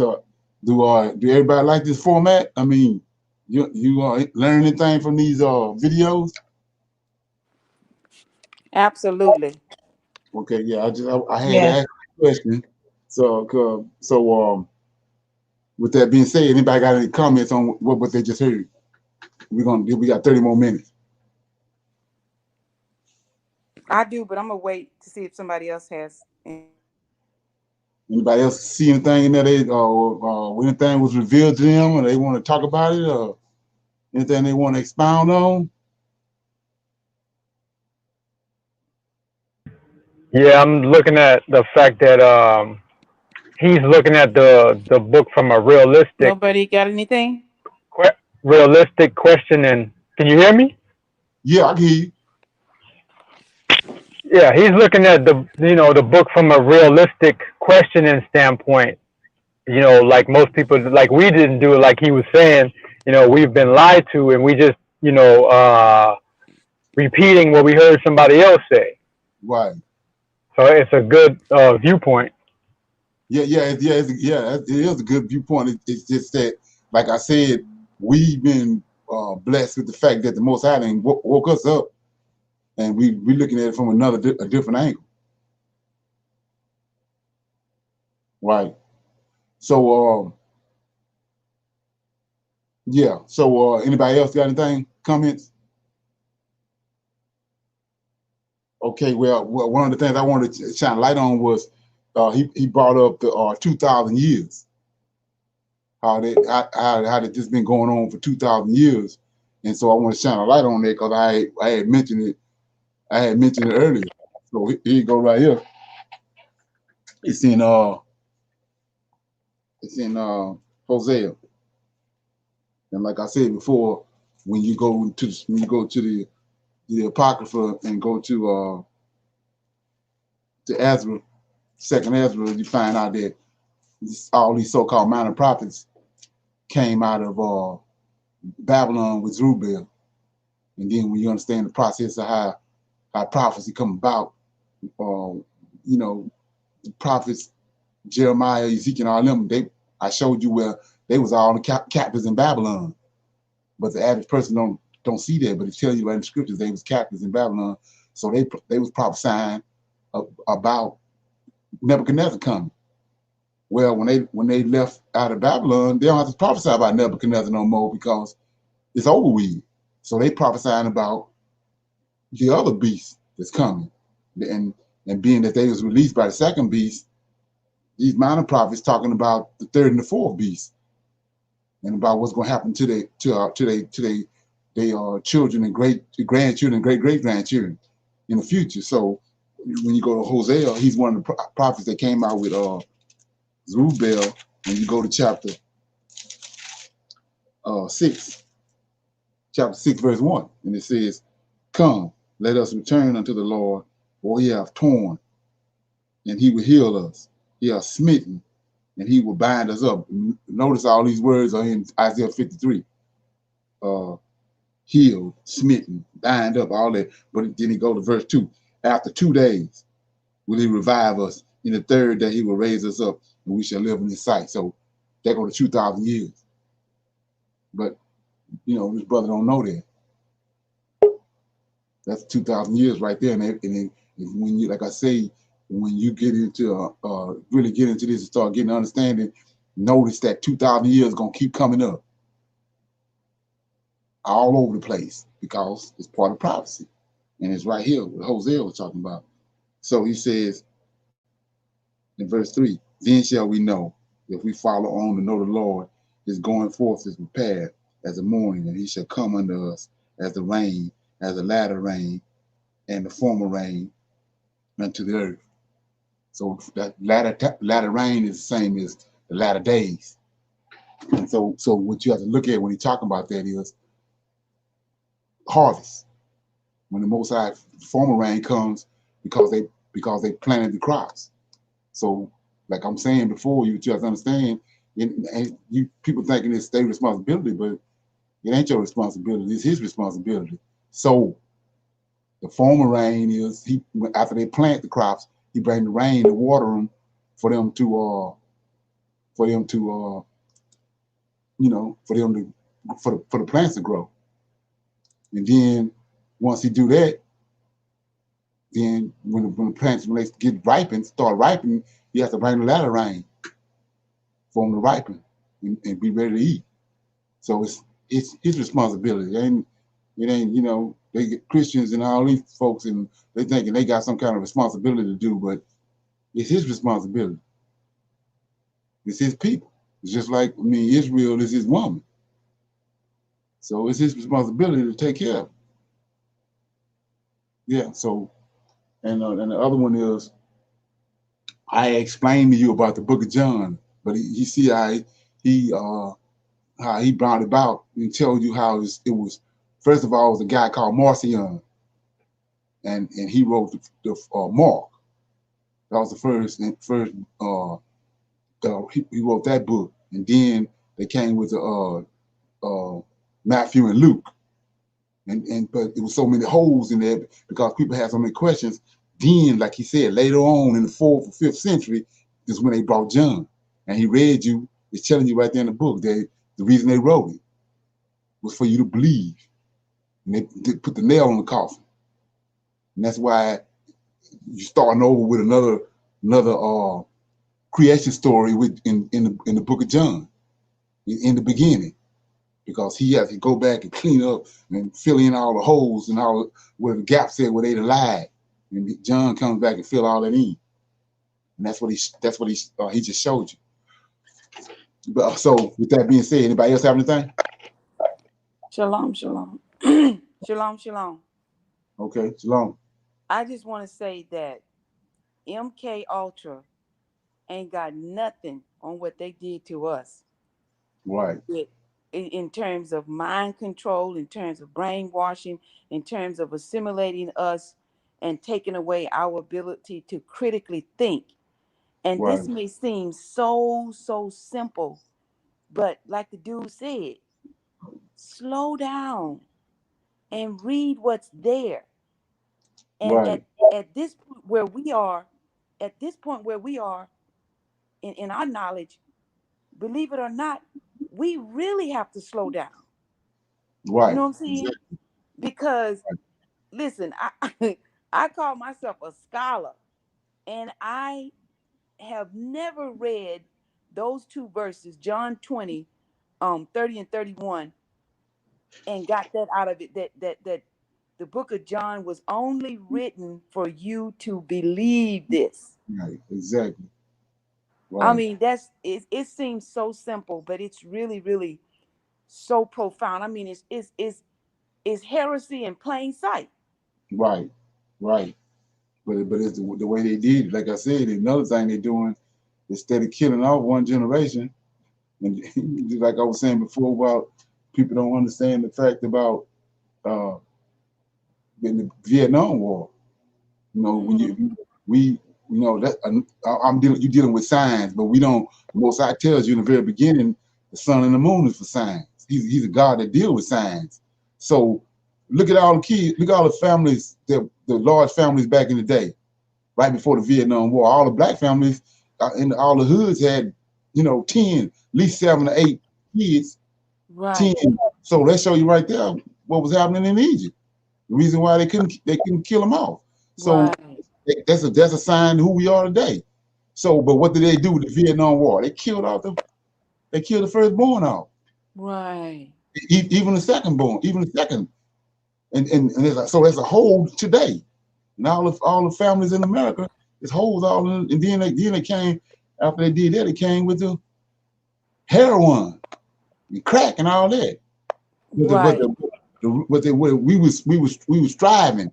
Do everybody like this format? I mean, you learn anything from these videos?
Absolutely.
Okay, yeah. I had to
Yeah.
ask a question. So with that being said, anybody got any comments on what they just heard? We got 30 more minutes.
I do, but I'm gonna wait to see if somebody else has.
Anybody else see anything in there? Anything was revealed to them, or they want to talk about it, or anything they want to expound on?
Yeah, I'm looking at the fact that he's looking at the book from a
Nobody got anything?
realistic question. And can you hear me?
Yeah, I can hear you.
Yeah, he's looking at the book from a realistic questioning standpoint. Like most people, like we didn't do it. Like he was saying, we've been lied to, and we just repeating what we heard somebody else say.
Right.
So it's a good viewpoint.
It is a good viewpoint. It's just that, like I said, we've been blessed with the fact that the Most High done woke us up, and we looking at it from a different angle. Right. So yeah. So anybody else got anything? Comments? Okay. Well, one of the things I wanted to shine light on was he brought up the 2,000 years. How did this been going on for 2,000 years? And so I want to shine a light on that because I had mentioned it. I had mentioned it earlier. So here you go right here. It's in Hosea. And like I said before, when you go to the Apocrypha and go to Ezra, second Ezra, you find out that all these so-called minor prophets came out of Babylon with Zerubbabel. And then when you understand the process of how prophecy come about, the prophets Jeremiah, Ezekiel, all them, I showed you where they was all the captives in Babylon. But the average person don't see that, but it tells you right in the scriptures they was captives in Babylon. So they was prophesying about Nebuchadnezzar coming. Well, when they left out of Babylon, they don't have to prophesy about Nebuchadnezzar no more because it's over with. So they prophesying about the other beast that's coming. And being that they was released by the second beast, these minor prophets talking about the third and the fourth beast, and about what's going to happen to their children and grandchildren and great grandchildren in the future. So when you go to Hosea, he's one of the prophets that came out with Zerubbabel. When you go to chapter 6, verse 1, and it says, "Come, let us return unto the Lord, for he hath torn, and he will heal us. He hath smitten, and he will bind us up." Notice all these words are in Isaiah 53. Healed, smitten, bind up, all that. But then he go to verse 2. "After 2 days will he revive us. In the third day he will raise us up, and we shall live in his sight." So that go to 2,000 years. But this brother don't know that. That's 2,000 years right there. And when you, like I say, when you get into really get into this and start getting understanding, notice that 2,000 years is gonna keep coming up all over the place because it's part of prophecy, and it's right here what Hosea was talking about. So he says in verse 3, "Then shall we know if we follow on to know the Lord, his going forth is prepared as the morning, and he shall come unto us as the rain, as the latter rain, and the former rain unto the earth." So that latter rain is the same as the latter days. And so what you have to look at when he's talking about that is harvest. When the Most High former rain comes because they planted the crops. So like I'm saying before, you just understand, and you people thinking it's their responsibility, but it ain't your responsibility, it's his responsibility. So the former rain is after they plant the crops, he bring the rain to water them for them to you know, for them to for the plants to grow. And then once he do that, then when the plants when they get ripened, start ripening, he has to bring the latter rain for them to ripen and be ready to eat. So it's his responsibility. It ain't, you know, they get Christians and all these folks and they thinking they got some kind of responsibility to do, but it's his responsibility. It's his people. It's just like, I mean, Israel is his woman. So it's his responsibility to take care of it. Yeah, so, and the other one is, I explained to you about the book of John, but he see how he brought it about and told you how it was, first of all, it was a guy called Marcion, and he wrote the Mark. That was the first he wrote that book, and then they came with the Matthew and Luke, and but it was so many holes in there because people had so many questions. Then, like he said, later on in the 4th or 5th century is when they brought John, and he read you. It's telling you right there in the book that the reason they wrote it was for you to believe, and they put the nail on the coffin, and that's why you starting over with another creation story in the book of John in the beginning, because he has to go back and clean up and fill in all the holes and all where the gaps said where they'd lied, and John comes back and fill all that in, and that's what he just showed you. But so with that being said, anybody else have anything?
Shalom, shalom. Shalom, shalom.
Okay, shalom.
I just want to say that MK Ultra ain't got nothing on what they did to us.
Right.
In terms of mind control, in terms of brainwashing, in terms of assimilating us and taking away our ability to critically think. And
Right.
this may seem so simple, but like the dude said, slow down and read what's there. And
Right.
at this point where we are, in our knowledge, believe it or not, we really have to slow down.
Right.
You know what I'm saying?
Exactly.
Because listen, I call myself a scholar, and I have never read those two verses, John 20, 30 and 31, and got that out of it, that the book of John was only written for you to believe this.
Right. Exactly.
I
Right.
mean, it seems so simple, but it's really so profound. I mean, it's heresy in plain sight.
Right. Right. But it's the way they did it. Like I said, another thing they're doing, instead of killing off one generation, and just like I was saying before about people don't understand the fact about in the Vietnam War. You know, when you know that you're dealing with signs, but we don't. Most I tells you in the very beginning, the sun and the moon is for signs. He's a God that deals with signs. So look at all the kids, look at all the families, the large families back in the day, right before the Vietnam War. All the black families in all the hoods had, you know, 10, at least 7 or 8 kids.
Right.
10. So that show you right there what was happening in Egypt. The reason why they couldn't kill them off. So
Right.
that's a sign of who we are today. So, but what did they do with the Vietnam War? They killed the firstborn off.
Right.
Even the secondborn, even the second, and it's like, so there's a hole today. And all the families in America, there's holes all in, and then they came after they did that. They came with the heroin, and crack, and all that.
Right.
We was striving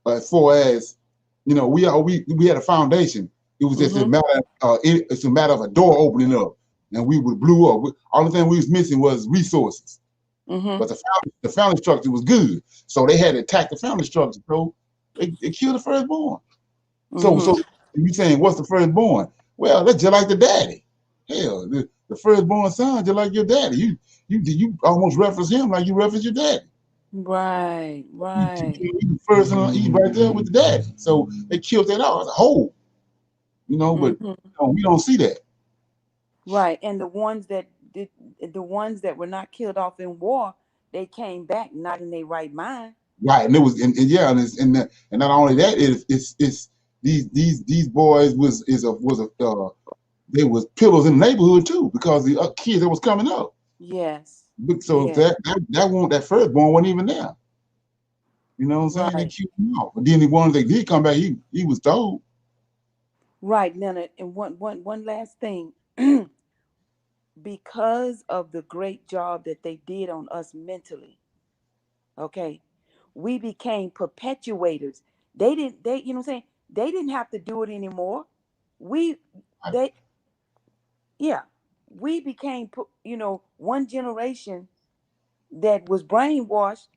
as far as, you know, we had a foundation. It was just a matter it's a matter of a door opening up, and we would blew up. All the thing we was missing was resources, but the family structure was good, so they had to attack the family structure. So they killed the firstborn. So you saying what's the firstborn? Well, that's just like the daddy. Hell, the firstborn son just like your daddy. You almost reference him like you reference your daddy.
Right.
He first and he right there with the daddy. So they killed that out as a whole, you know. But we don't see that.
Right. And the ones that the ones that were not killed off in war, they came back not in their right mind.
Right, and it was, and yeah, and not only that, it's these boys was they was pillars in the neighborhood too, because the kids that was coming up.
Yes.
So
Yes.
that firstborn wasn't even there. You know what I'm saying? They
Right.
killed him off. But then the ones that did come back, he was told.
Right, Leonard. And one last thing. Because of the great job that they did on us mentally, okay, we became perpetuators. They you know what I'm saying? They didn't have to do it anymore. We they Yeah, we became one generation that was brainwashed.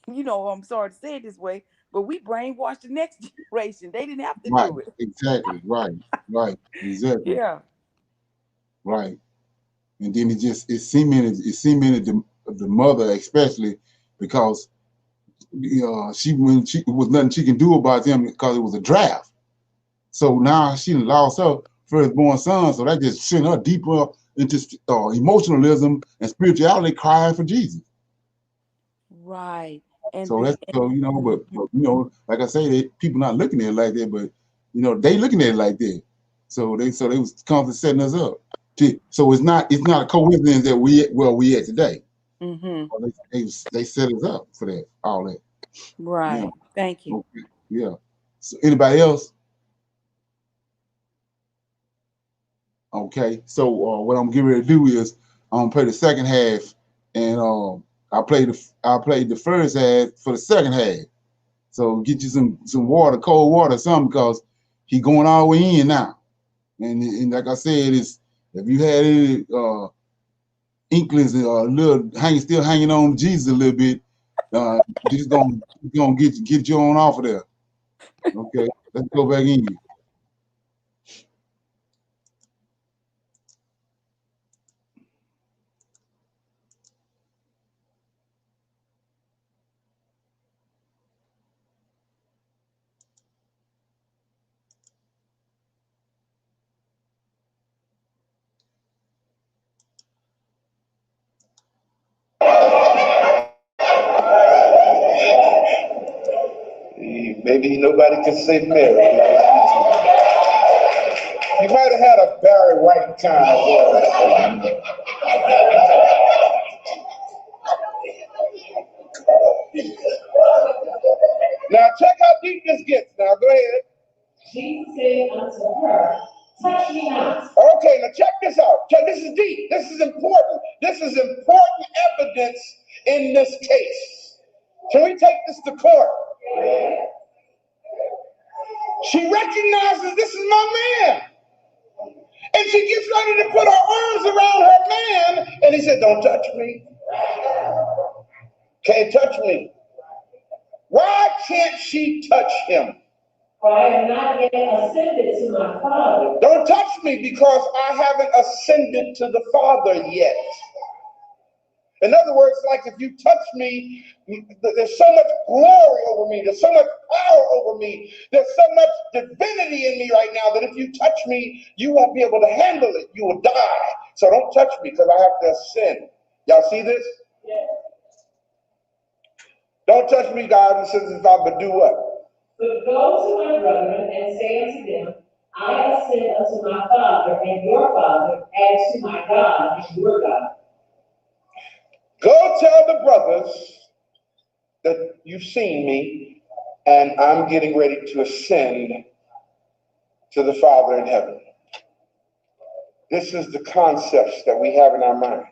I'm sorry to say it this way, but we brainwashed the next generation. They didn't have to
Right,
do it.
exactly, right, exactly,
Yeah.
right. And then it cemented the mother, especially because when she it was nothing she can do about them because it was a draft. So now she lost her firstborn son, so that just sent her deeper into emotionalism and spirituality, crying for Jesus.
Right. And
So that's but like I say, people not looking at it like that, but they looking at it like that. So they was constantly setting us up. So it's not a coincidence that we at today.
Mm-hmm.
They set us up for that, all that. Yeah.
Right. Thank you.
Okay. Yeah. So anybody else? Okay. So what I'm getting ready to do is I'm gonna play the second half, and I played the first half for the second half. So get you some water, cold water, something, because he going all the way in now. And like I said, if you had any inklings still hanging on to Jesus a little bit, this gonna get you on off of there. Okay, let's go back in.
Maybe nobody can say Mary. You might have had a Barry White kind of voice. Now check how deep this gets. Now go ahead.
Jesus said unto her, touch me not.
Okay, now check this out. This is deep. This is important. This is important evidence in this case. Can we take this to court? She recognizes this is my man. And she gets ready to put her arms around her man. And he said, don't touch me. Can't touch me. Why can't she touch him?
For I have not yet ascended to my Father.
Don't touch me because I haven't ascended to the Father yet. In other words, like if you touch me, there's so much glory over me. There's so much power over me. There's so much divinity in me right now that if you touch me, you won't be able to handle it. You will die. So don't touch me because I have to ascend. Y'all see this?
Yes.
Don't touch me, God, and says if I would do what?
But go to my brethren and say unto them, I ascend unto my Father and your Father, and to my God and your God.
Go tell the brothers that you've seen me, and I'm getting ready to ascend to the Father in heaven. This is the concepts that we have in our mind.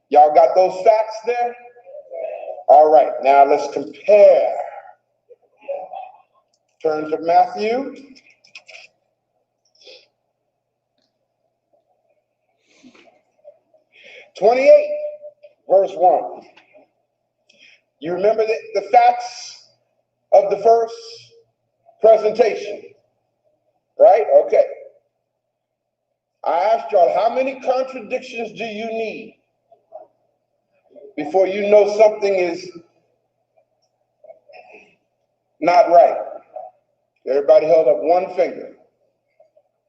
Y'all got those facts there? All right, now let's compare. Turn to Matthew. (28) verse 1. You remember the facts of the first presentation, right? Okay. I asked y'all, how many contradictions do you need before you know something is not right? Everybody held up one finger.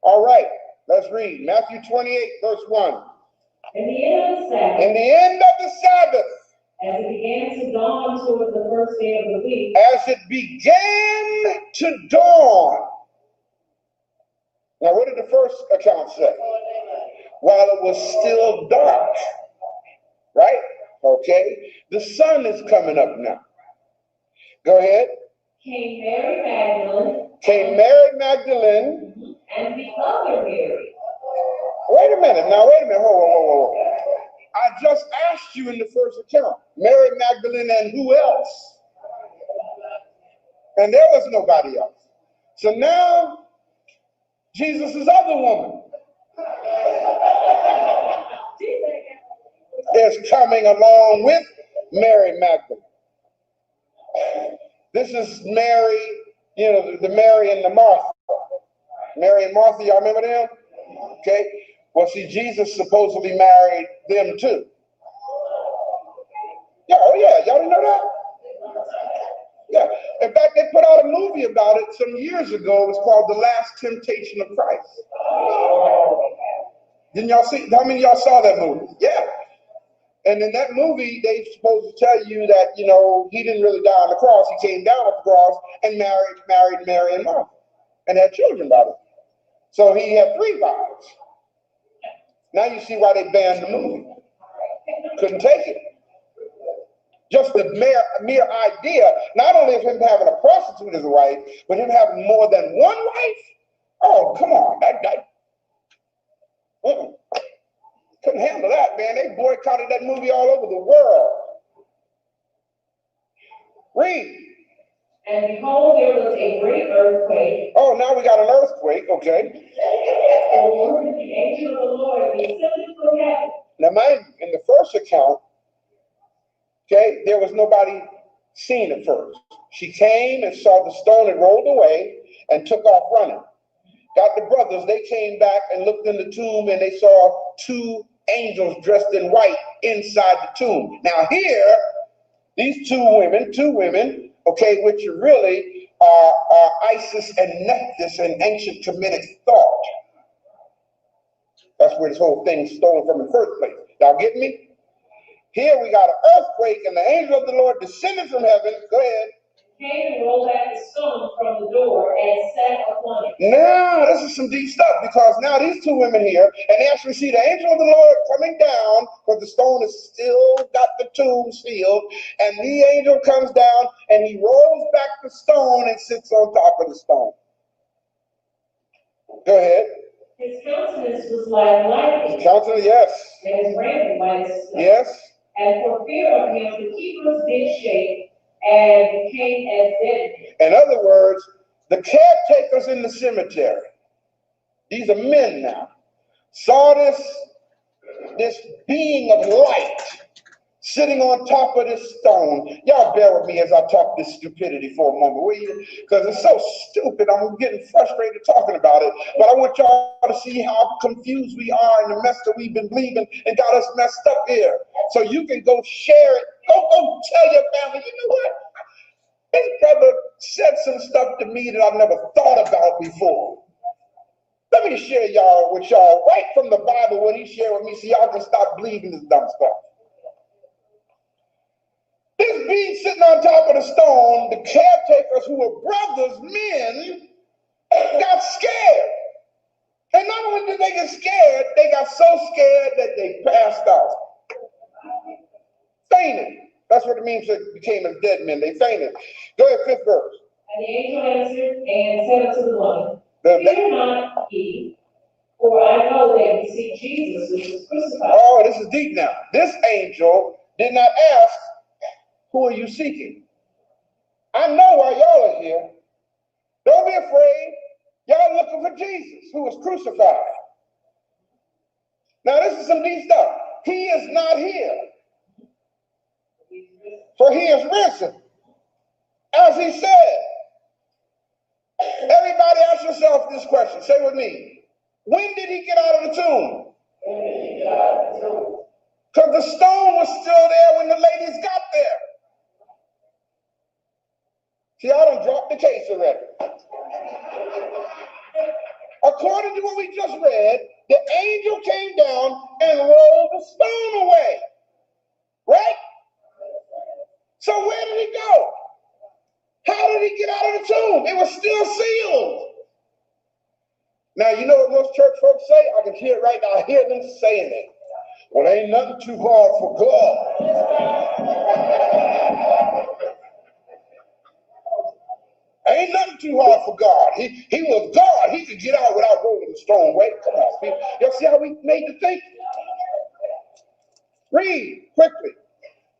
All right, let's read Matthew 28, verse 1.
In the end of the Sabbath,
In the end of the Sabbath,
as it began to dawn toward the first day of the week,
as it began to dawn. Now, what did the first account say? While it was still dark, right? Okay. The sun is coming up now. Go ahead.
came Mary Magdalene
Came Mary Magdalene.
and the other Mary.
Wait a minute. Now, wait a minute. Hold. I just asked you in the first account. Mary Magdalene and who else? And there was nobody else. So now, Jesus' other woman is coming along with Mary Magdalene. This is Mary, you know, the Mary and the Martha. Mary and Martha, y'all remember them? Okay. Well, see, Jesus supposedly married them too. Yeah, oh yeah, y'all didn't know that? Yeah. In fact, they put out a movie about it some years ago. It was called The Last Temptation of Christ. Didn't y'all see? How many of y'all saw that movie? Yeah. And in that movie, they supposed to tell you that, you know, he didn't really die on the cross. He came down off the cross and married Mary and Martha and had children by them. So he had 3 wives. Now you see why they banned the movie. Couldn't take it. Just the mere idea, not only of him having a prostitute as a wife, but him having more than one wife. Oh, come on. Couldn't handle that, man. They boycotted that movie all over the world. Read.
And behold, there was a great earthquake.
Oh, now we got an earthquake, okay.
And the angel of the Lord descended from heaven.
Now, mind you, in the first account, okay, there was nobody seen at first. She came and saw the stone and rolled away and took off running. Got the brothers, they came back and looked in the tomb and they saw 2 angels dressed in white inside the tomb. Now here, these two women, okay, which really are Isis and Nephthys in ancient Kemetic thought. That's where this whole thing's stolen from in the first place. Y'all get me? Here we got an earthquake and the angel of the Lord descended from heaven. Go ahead.
Came and rolled back the stone from the door and sat upon it.
Now, this is some deep stuff because now these 2 women here, and they actually see the angel of the Lord coming down, but the stone is still got the tomb sealed, and the angel comes down and he rolls back the stone and sits on top of the stone. Go ahead.
His countenance was like lightning.
Counselor, yes.
And his raiment white as snow.
Yes.
And for fear of him, the keepers did shake and became as dead men.
In other words, the caretakers in the cemetery, these are men now, saw this being of light sitting on top of this stone. Y'all bear with me as I talk this stupidity for a moment, will you? Because it's so stupid. I'm getting frustrated talking about it. But I want y'all to see how confused we are and the mess that we've been believing and got us messed up here. So you can go share it. Go tell your family, you know what? This brother said some stuff to me that I've never thought about before. Let me share with y'all right from the Bible what he shared with me so y'all can stop believing this dumb stuff. This being sitting on top of the stone, the caretakers who were brothers, men, got scared. And not only did they get scared, they got so scared that they passed out. Fainted. That's what it means they became as dead men. They fainted. Go ahead, 5th verse.
And the angel answered and said unto the woman, Fear not ye, for I know that ye seek Jesus, which was crucified.
Oh, this is deep now. This angel did not ask, who are you seeking? I know why y'all are here. Don't be afraid. Y'all looking for Jesus, who was crucified. Now, this is some deep stuff. He is not here, for he is risen. As he said, everybody ask yourself this question. Say with me. When did he get out of the tomb? Because the stone was still there when the ladies got there. See, I done dropped the case already. According to what we just read, the angel came down and rolled the stone away. Right? So where did he go? How did he get out of the tomb? It was still sealed. Now, you know what most church folks say? I can hear it right now. I hear them saying it. Well, ain't nothing too hard for God. Ain't nothing too hard for God. He was God. He could get out without rolling the stone away. Come on, people. Y'all see how we made the thing? Read quickly.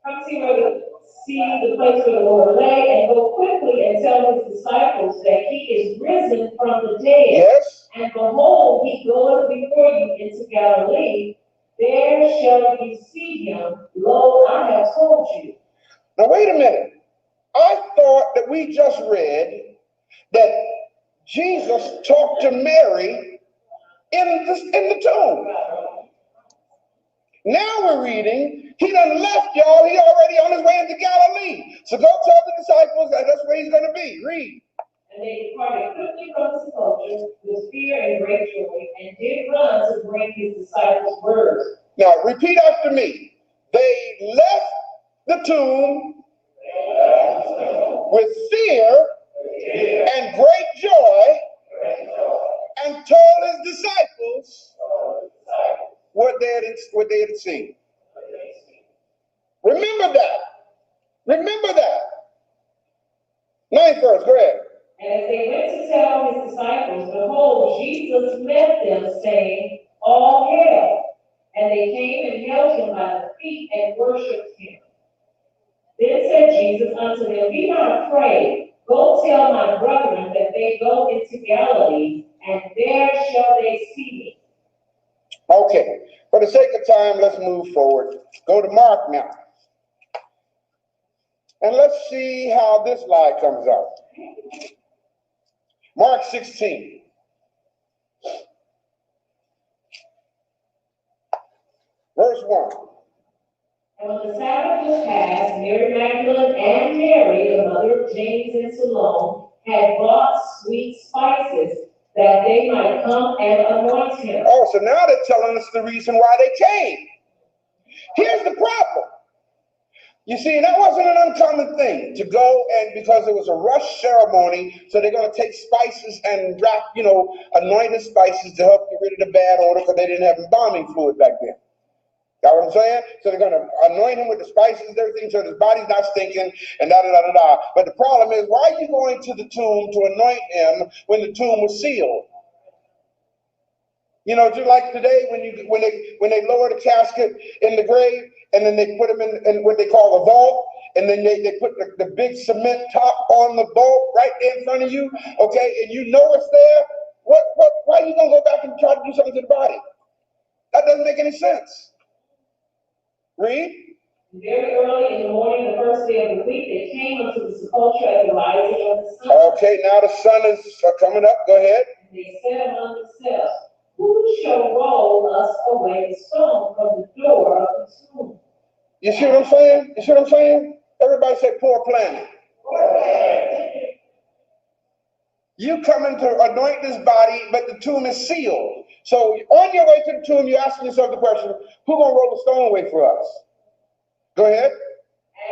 Come see the place where the Lord lay, and go quickly and tell his disciples that he is risen from the dead.
Yes.
And behold, he goeth before you into Galilee. There shall you see him. Lo, I have told you.
Now wait a minute. I thought that we just read that Jesus talked to Mary in the tomb. Now we're reading, he done left, y'all. He already on his way into Galilee. So go tell the disciples that that's where he's going to be. Read.
And they departed quickly from the sepulchre with fear and great joy, and did run to bring his disciples word.
Now repeat after me. They left the tomb with fear and great joy, and told his disciples what they had seen. Remember that. Remember that. 9th verse, go ahead.
And as they went to tell his disciples, behold, Jesus met them, saying, All hail. And they came and held him by the feet and worshipped him. Then said Jesus unto them, Be not afraid. Go tell my brethren that they go into Galilee, and there shall they see me.
Okay, for the sake of time, let's move forward. Go to Mark now. And let's see how this lie comes out. Mark 16. Verse 1.
And when the Sabbath was past, Mary Magdalene and Mary, the mother of James and Salome, had bought sweet spices that they might come and anoint him.
Oh, so now they're telling us the reason why they came. Here's the problem. You see, that wasn't an uncommon thing to go, and because it was a rush ceremony, so they're going to take spices and wrap, anointed spices to help get rid of the bad odor because they didn't have embalming fluid back then. Got what I'm saying? So they're going to anoint him with the spices and everything so his body's not stinking and da-da-da-da-da. But the problem is, why are you going to the tomb to anoint him when the tomb was sealed? Just like today when they lower the casket in the grave and then they put him in what they call a vault, and then they put the big cement top on the vault right there in front of you, okay, and you know it's there. Why are you going to go back and try to do something to the body? That doesn't make any sense. Read.
Very early in the morning, the first day of the week, they came unto the sepulchre at the rising of the sun.
Okay, now the sun is coming up. Go ahead.
And they said among themselves, Who shall roll us away the stone from the door of the tomb?
You see what I'm saying? You see what I'm saying? Everybody say poor planning. You coming to anoint this body, but the tomb is sealed. So on your way to the tomb, you're asking yourself the question, who's going to roll the stone away for us? Go ahead.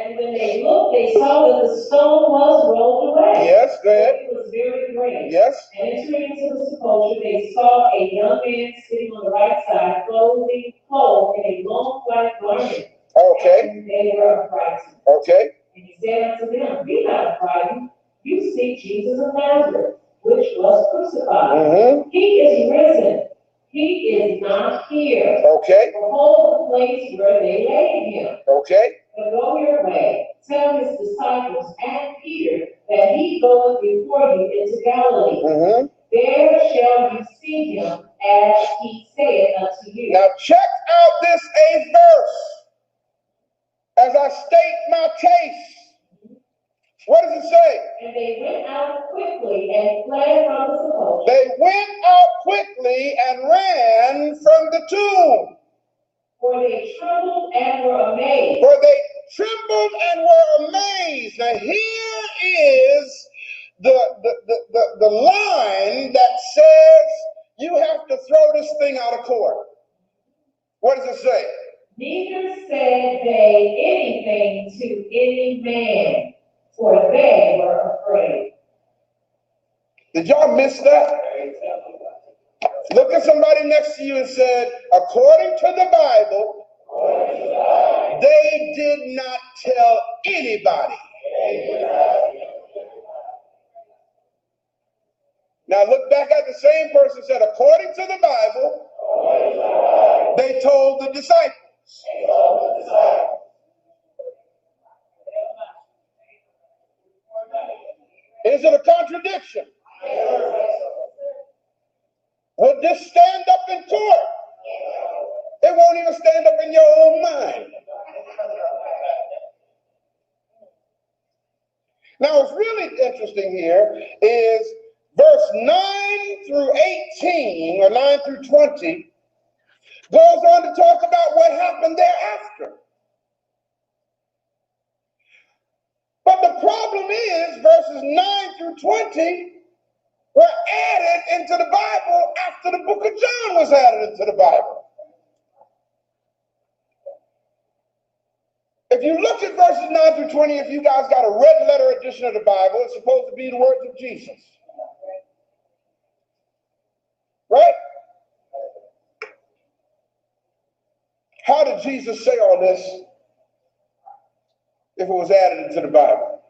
And when they looked, they saw that the stone was rolled away.
Yes, go ahead.
It was very great.
Yes.
And entering into the sepulchre, they saw a young man sitting on the right side, clothed in a long white garment.
Okay.
And they were affrighted.
Okay.
And he said unto them, Be not affrighted. You seek Jesus of Nazareth, which was crucified.
Mm-hmm.
He is risen. He is not here.
Okay.
Behold the place where they laid him.
Okay.
But go your way, tell his disciples and Peter that he goeth before you into Galilee.
Mm-hmm.
There shall you see him, as he said unto you.
Now check out this 8th verse. As I state my case. What does it say?
And they went out quickly and fled from the sepulchre.
They went out quickly and ran from the tomb.
For they trembled and were amazed.
For they trembled and were amazed. Now here is the line that says you have to throw this thing out of court. What does it say?
Neither said they anything to any man, for they were afraid.
Did y'all miss that? Look at somebody next to you and said, according to the Bible, they did not tell anybody. Now look back at the same person and said, according to the Bible, they told the disciples. Is it a contradiction? Will this stand up in court? It won't even stand up in your own mind. Now, what's really interesting here is verse 9 through 18, or 9 through 20, goes on to talk about what happened thereafter. But the problem is, verses 9 through 20 were added into the Bible after the book of John was added into the Bible. If you look at verses 9 through 20, if you guys got a red letter edition of the Bible, it's supposed to be the words of Jesus. Right? How did Jesus say all this if it was added into the Bible?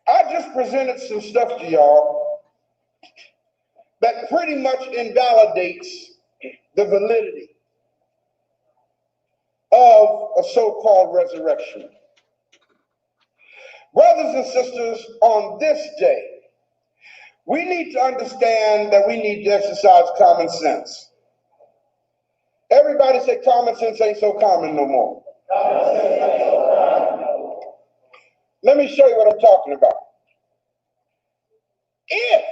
I just presented some stuff to y'all that pretty much invalidates the validity of a so-called resurrection. Brothers and sisters, on this day, we need to understand that we need to exercise common sense. Everybody say common sense ain't so common no more. Let me show you what I'm talking about. If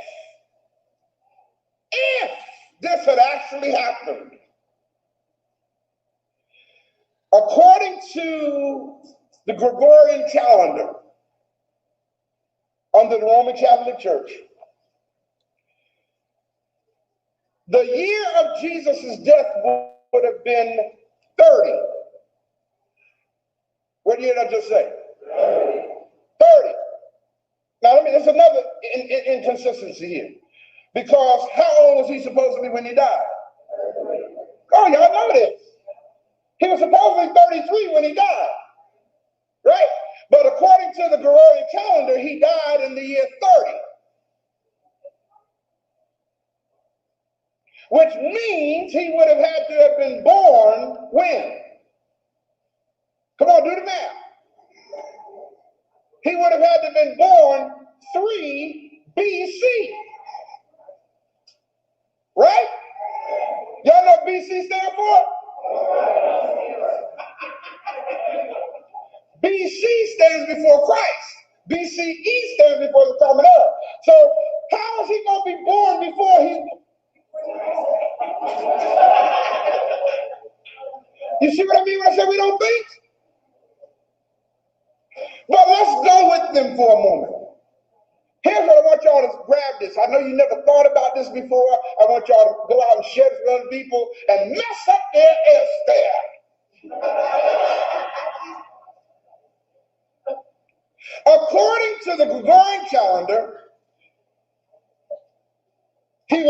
this had actually happened, according to the Gregorian calendar under the Roman Catholic Church, the year of Jesus' death would have been 30. What year did I just say? 30. Now, there's another inconsistency here. Because how old was he supposed to be when he died? Oh, y'all know this. He was supposed to be 33 when he died. Right? But according to the Gregorian calendar, he died in the year 30. Which means he would have had to have been born when? Come on, do the math. He would have had to have been born 3 BC. Right? Y'all know what BC stand for? BC stands before Christ. BCE stands before the common era. So how is he going to be born before he... You see what I mean when I say we don't think? But let's go with them for a moment. Here's what I want y'all to grab this. I know you never thought about this before. I want y'all to go out and share this with other people and mess up their airfare. According to the Gregorian calendar, he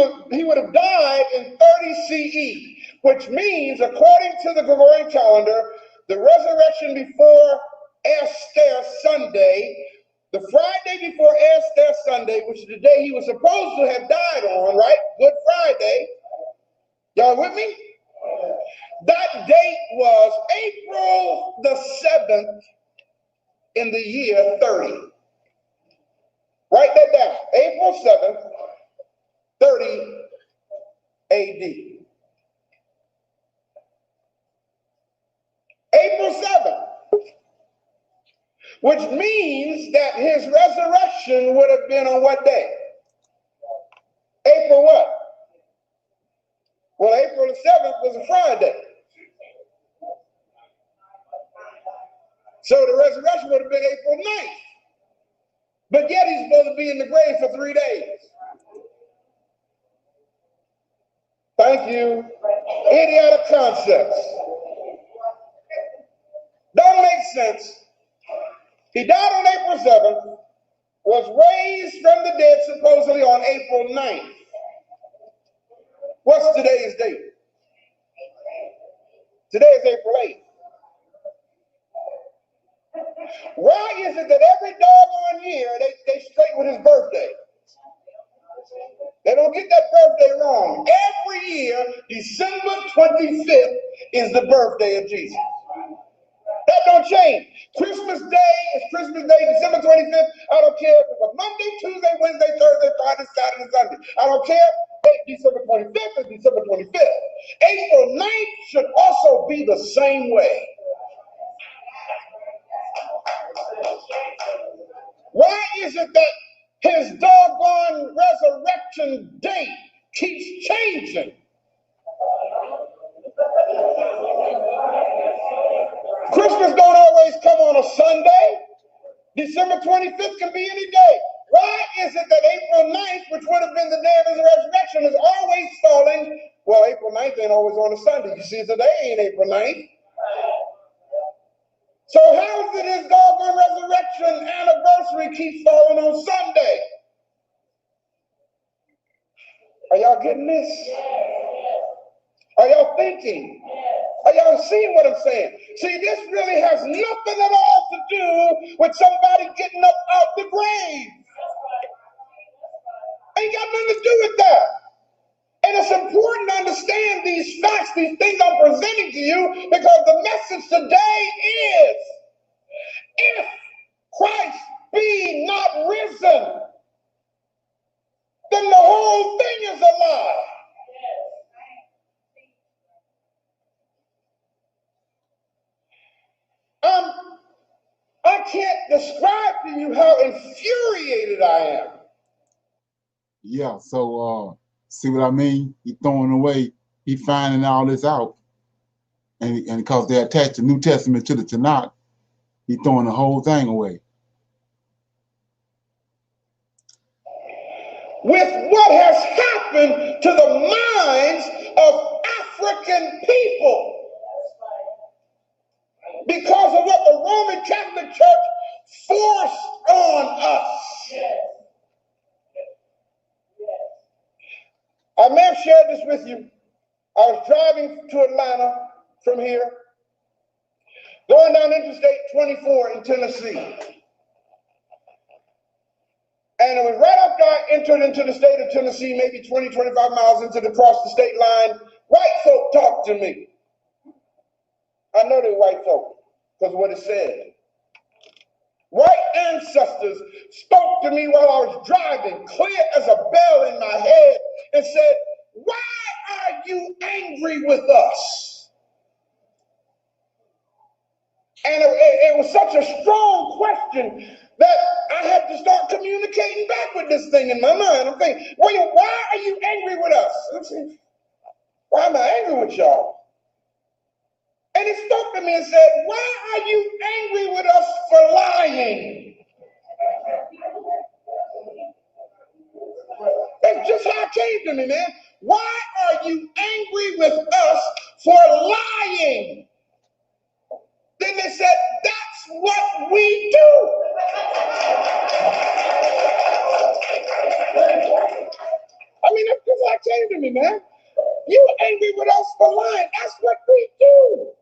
would have died in 30 CE, which means, according to the Gregorian calendar, the resurrection before Easter Sunday, the Friday before Easter Sunday, which is the day he was supposed to have died on, right? Good Friday. Y'all with me? That date was April the 7th in the year 30. Write that down. April 7th, 30 AD. April 7th. Which means that his resurrection would have been on what day? April what? Well, April the 7th was a Friday. So the resurrection would have been April 9th. but yet he's supposed to be in the grave for 3 days. Thank you. Idiotic concepts. Don't make sense. He died on April 7th, was raised from the dead supposedly on April 9th. What's today's date? Today is April 8th. Why is it that every doggone year they straight with his birthday? They don't get that birthday wrong. Every year, December 25th is the birthday of Jesus. That don't change. Christmas Day is Christmas Day, December 25th. I don't care if it's a Monday, Tuesday, Wednesday, Thursday, Friday, Saturday, Sunday. I don't care. December 25th is December 25th. April 9th should also be the same way. Why is it that his doggone resurrection date keeps changing? Christmas don't always come on a Sunday. December 25th can be any day. Why is it that April 9th, which would have been the day of his resurrection, is always falling? Well, April 9th ain't always on a Sunday. You see, today ain't April 9th. So how is it his doggone resurrection anniversary keeps falling on Sunday? Are y'all getting this? Are y'all thinking? Are y'all seeing what I'm saying? See, this really has nothing at all to do with somebody getting up out the grave. Ain't got nothing to do with that. And it's important to understand these facts, these things I'm presenting to you, because the message today is, if Christ be not risen, then the whole thing is a lie. I can't describe to you how infuriated I am.
Yeah, so see what I mean? He throwing away, he finding all this out. And because they attached the New Testament to the Tanakh, he throwing the whole thing away.
With what has happened to the minds of African people because of what the Roman Catholic Church forced on us. I may have shared this with you. I was driving to Atlanta from here, going down Interstate 24 in Tennessee. And it was right after I entered into the state of Tennessee, maybe 20, 25 miles across the state line, white folk talked to me. I know they're white folk because of what it said. White ancestors spoke to me while I was driving, clear as a bell in my head, and said, "Why are you angry with us?" And it was such a strong question that I had to start communicating back with this thing in my mind. I'm thinking, why are you angry with us? I'm saying, why am I angry with y'all? And he spoke to me and said, "Why are you angry with us for lying?" That's just how it came to me, man. Why are you angry with us for lying? Then they said, "That's what we do." I mean, that's just how it came to me, man. You angry with us for lying. That's what we do.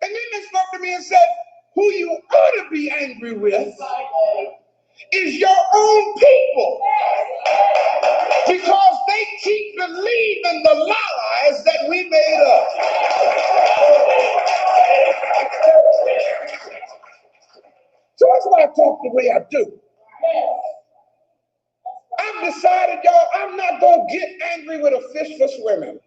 And then they spoke to me and said, who you ought to be angry with is your own people. Because they keep believing the lies that we made up. So that's why I talk the way I do. I've decided, y'all, I'm not going to get angry with a fish for swimming.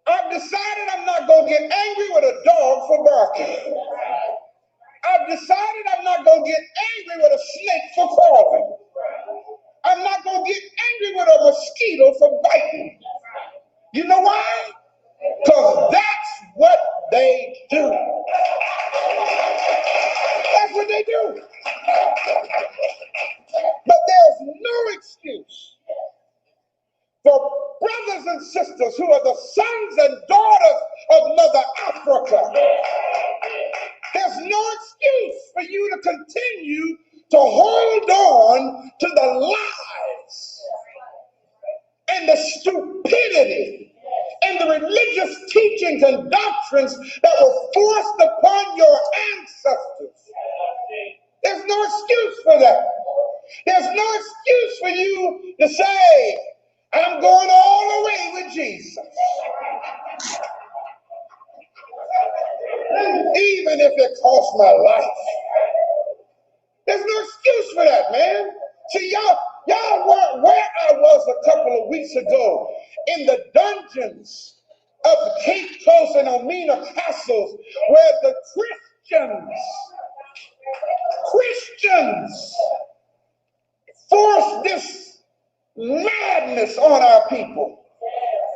I've decided I'm not going to get angry with a dog for barking. I've decided I'm not going to get angry with a snake for crawling. I'm not going to get angry with a mosquito for biting. You know why? Because that's what they do. That's what they the religious teachings and doctrines that were forced upon your ancestors. There's no excuse for that. There's no excuse for you to say, I'm going all the way with Jesus. Even if it costs my life. There's no excuse for that, man. See, y'all weren't where I was a couple of weeks ago in the dungeons of Cape Coast and Omena Castles, where the Christians forced this madness on our people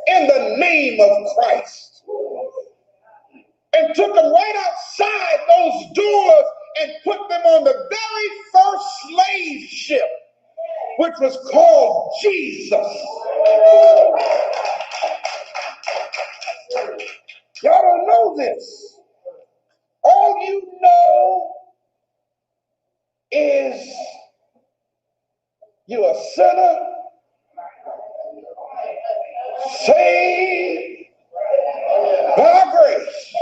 in the name of Christ, and took them right outside those doors and put them on the very first slave ship, which was called Jesus. Y'all don't know this. All you know is you're a sinner, saved by grace.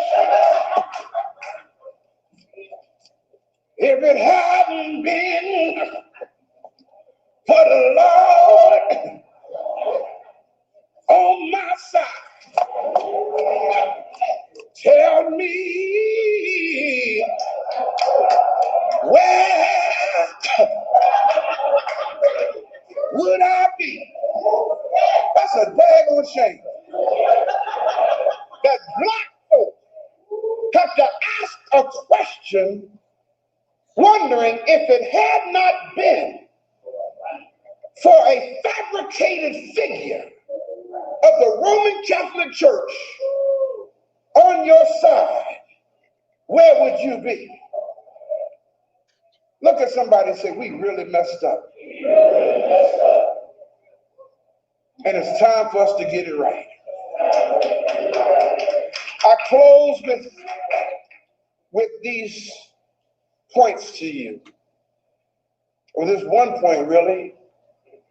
If it hadn't been for the Lord on my side, tell me where would I be? That's a daggone shame that black folk have to ask a question wondering if it had not been for a fabricated figure of the Roman Catholic Church on your side, where would you be? Look at somebody and say, we really messed up. And it's time for us to get it right. I close with these points to you. Well, there's one point really.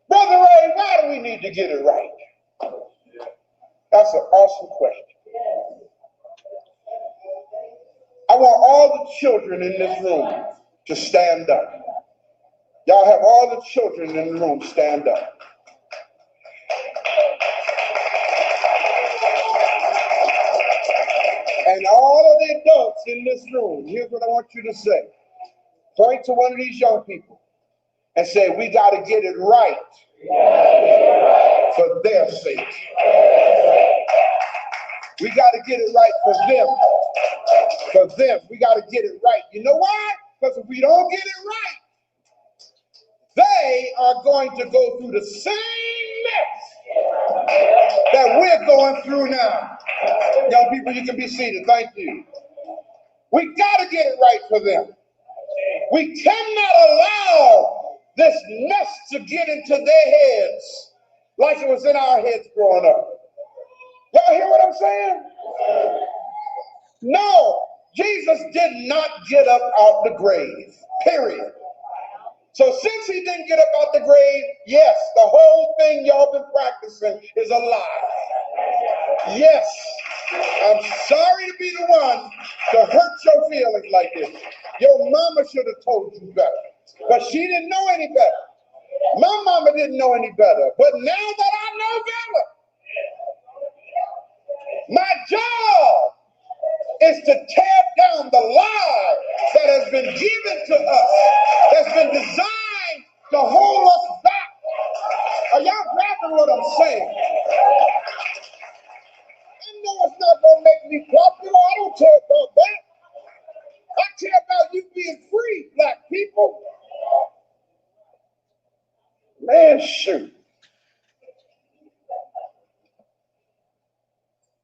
Brother Ray, why do we need to get it right? That's an awesome question. I want all the children in this room to stand up. Y'all have all the children in the room stand up. And all of the adults in this room, here's what I want you to say. Point to one of these young people and say, we got to get it right for their sake. We got to get it right for them. For them, we got to get it right. You know why? Because if we don't get it right, they are going to go through the same mess that we're going through now. Young people, you can be seated. Thank you. We got to get it right for them. We cannot allow this mess to get into their heads like it was in our heads growing up. Y'all hear what I'm saying? No, Jesus did not get up out the grave, period. So since he didn't get up out the grave, yes, the whole thing y'all been practicing is a lie. Yes, I'm sorry to be the one to hurt your feelings like this. Your mama should have told you better, but she didn't know any better. My mama didn't know any better, but now that I know better, my job is to tear down the lie that has been given to us, that's been designed to hold us back. Are y'all grabbing what I'm saying? I know it's not going to make me popular. I don't care about that. I care about you being free, black people. Man, shoot.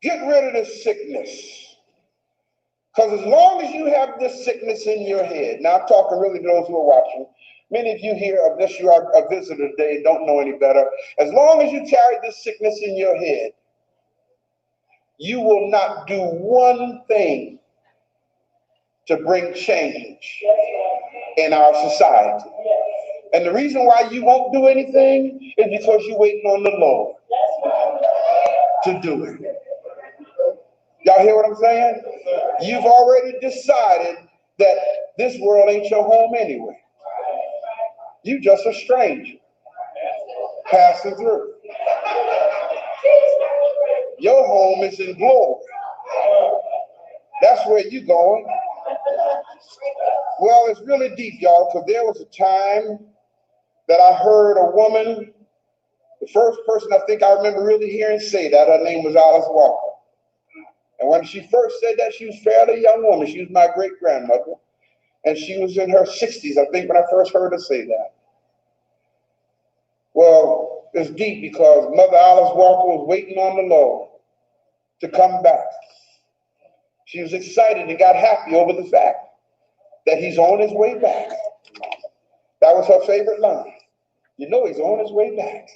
Get rid of this sickness. Because as long as you have this sickness in your head, now I'm talking really to those who are watching, many of you here, unless you are a visitor today and don't know any better, as long as you carry this sickness in your head, you will not do one thing to bring change in our society. And the reason why you won't do anything is because you're waiting on the Lord to do it. Y'all hear what I'm saying? You've already decided that this world ain't your home anyway. You just a stranger passing through. Your home is in glory. That's where you're going. Well, it's really deep, y'all, because there was a time that I heard a woman, the first person I think I remember really hearing say that, her name was Alice Walker. And when she first said that, she was a fairly young woman. She was my great-grandmother. And she was in her 60s, I think, when I first heard her say that. Well, it's deep because Mother Alice Walker was waiting on the Lord to come back. She was excited and got happy over the fact that he's on his way back. That was her favorite line. You know he's on his way back.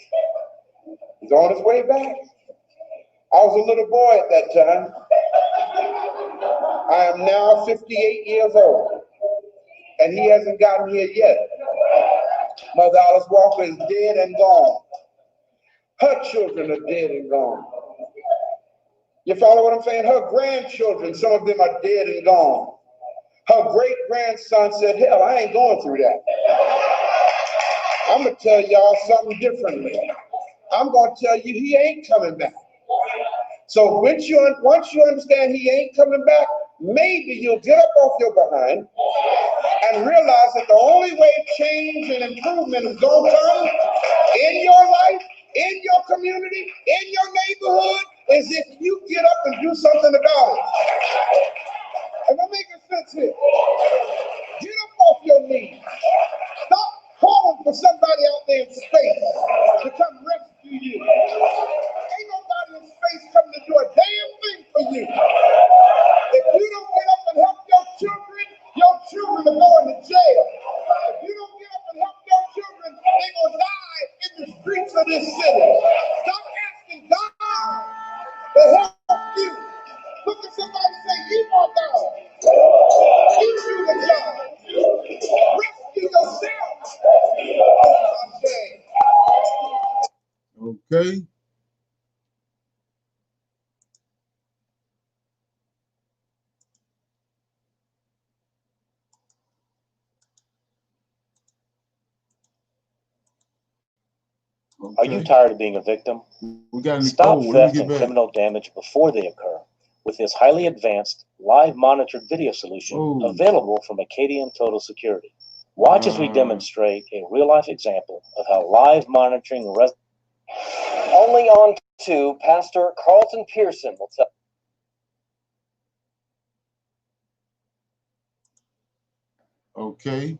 He's on his way back. I was a little boy at that time. I am now 58 years old, and he hasn't gotten here yet. Mother Alice Walker is dead and gone. Her children are dead and gone. You follow what I'm saying? Her grandchildren, some of them are dead and gone. Her great-grandson said, hell, I ain't going through that. I'm going to tell y'all something differently. I'm going to tell you he ain't coming back. So once you understand he ain't coming back, maybe you'll get up off your behind and realize that the only way change and improvement is going to come in your life, in your community, in your neighborhood, is if you get up and do something about it. Am I making sense here? Get up off your knees. Stop calling for somebody out there in space to come rescue you. Ain't nobody in space coming to do a damn thing for you. If you don't get up and help your children are going to jail. If you don't get up and help your children, they're going to die in the streets of this city. Stop asking God to help you. Look at somebody and say, you are God. You do the job. Rescue yourself.
Okay.
Are you tired of being a victim? Stop theft and criminal damage before they occur with this highly advanced, live monitored video solution available from Acadian Total Security. Watch as we demonstrate a real-life example of how live monitoring only on to Pastor Carlton Pearson will tell.
Okay.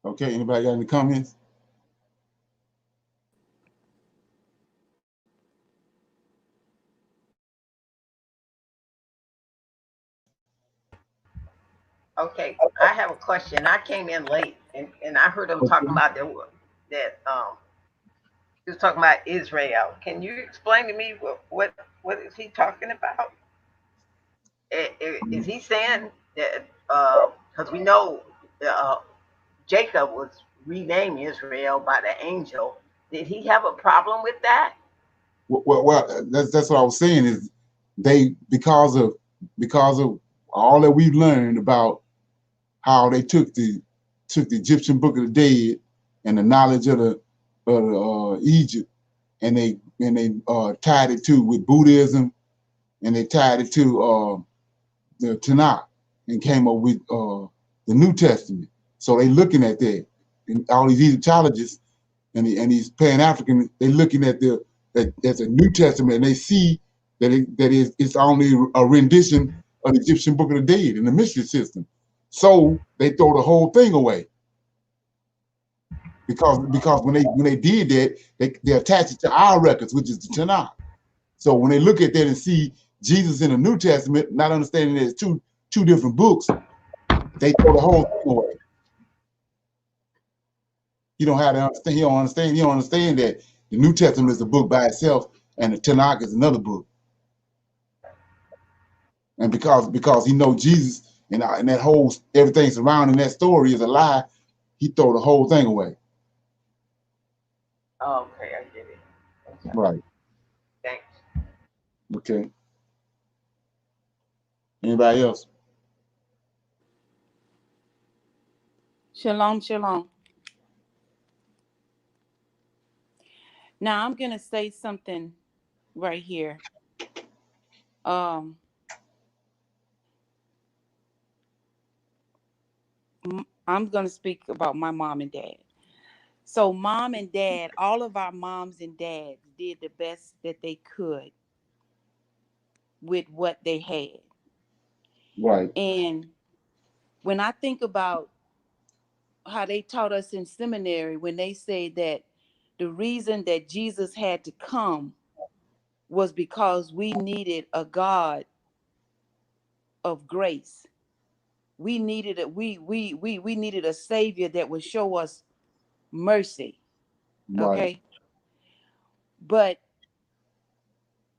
Okay, anybody got any comments?
Okay, I have a question. I came in late and I heard him talking about that he was talking about Israel. Can you explain to me what is he talking about? Is he saying that because we know Jacob was renamed Israel by the angel, did he have a problem with that?
Well, that's what I was saying is they because of all that we've learned about how they took the Egyptian Book of the Dead and the knowledge of Egypt, and they tied it to with Buddhism, and they tied it to the Tanakh, and came up with the New Testament. So they looking at that, and all these Egyptologists and these Pan-African, they looking at there's a New Testament, and they see that it's only a rendition of the Egyptian Book of the Dead in the mystery system. So they throw the whole thing away because when they did that, they attach it to our records, which is the Tanakh. So when they look at that and see Jesus in the New Testament, not understanding that it's two different books, they throw the whole thing away. You don't have to understand. You don't understand that the New Testament is a book by itself, and the Tanakh is another book. And because he knows Jesus and that whole everything surrounding that story is a lie, he throw the whole thing away. Right.
Thanks.
Okay. Anybody else?
Shalom, shalom. Now I'm gonna say something right here. I'm gonna speak about my mom and dad. So mom and dad, all of our moms and dads did the best that they could with what they had.
Right.
And when I think about how they taught us in seminary, when they say that the reason that Jesus had to come was because we needed a God of grace. We needed we needed a savior that would show us mercy.
Right.
Okay. But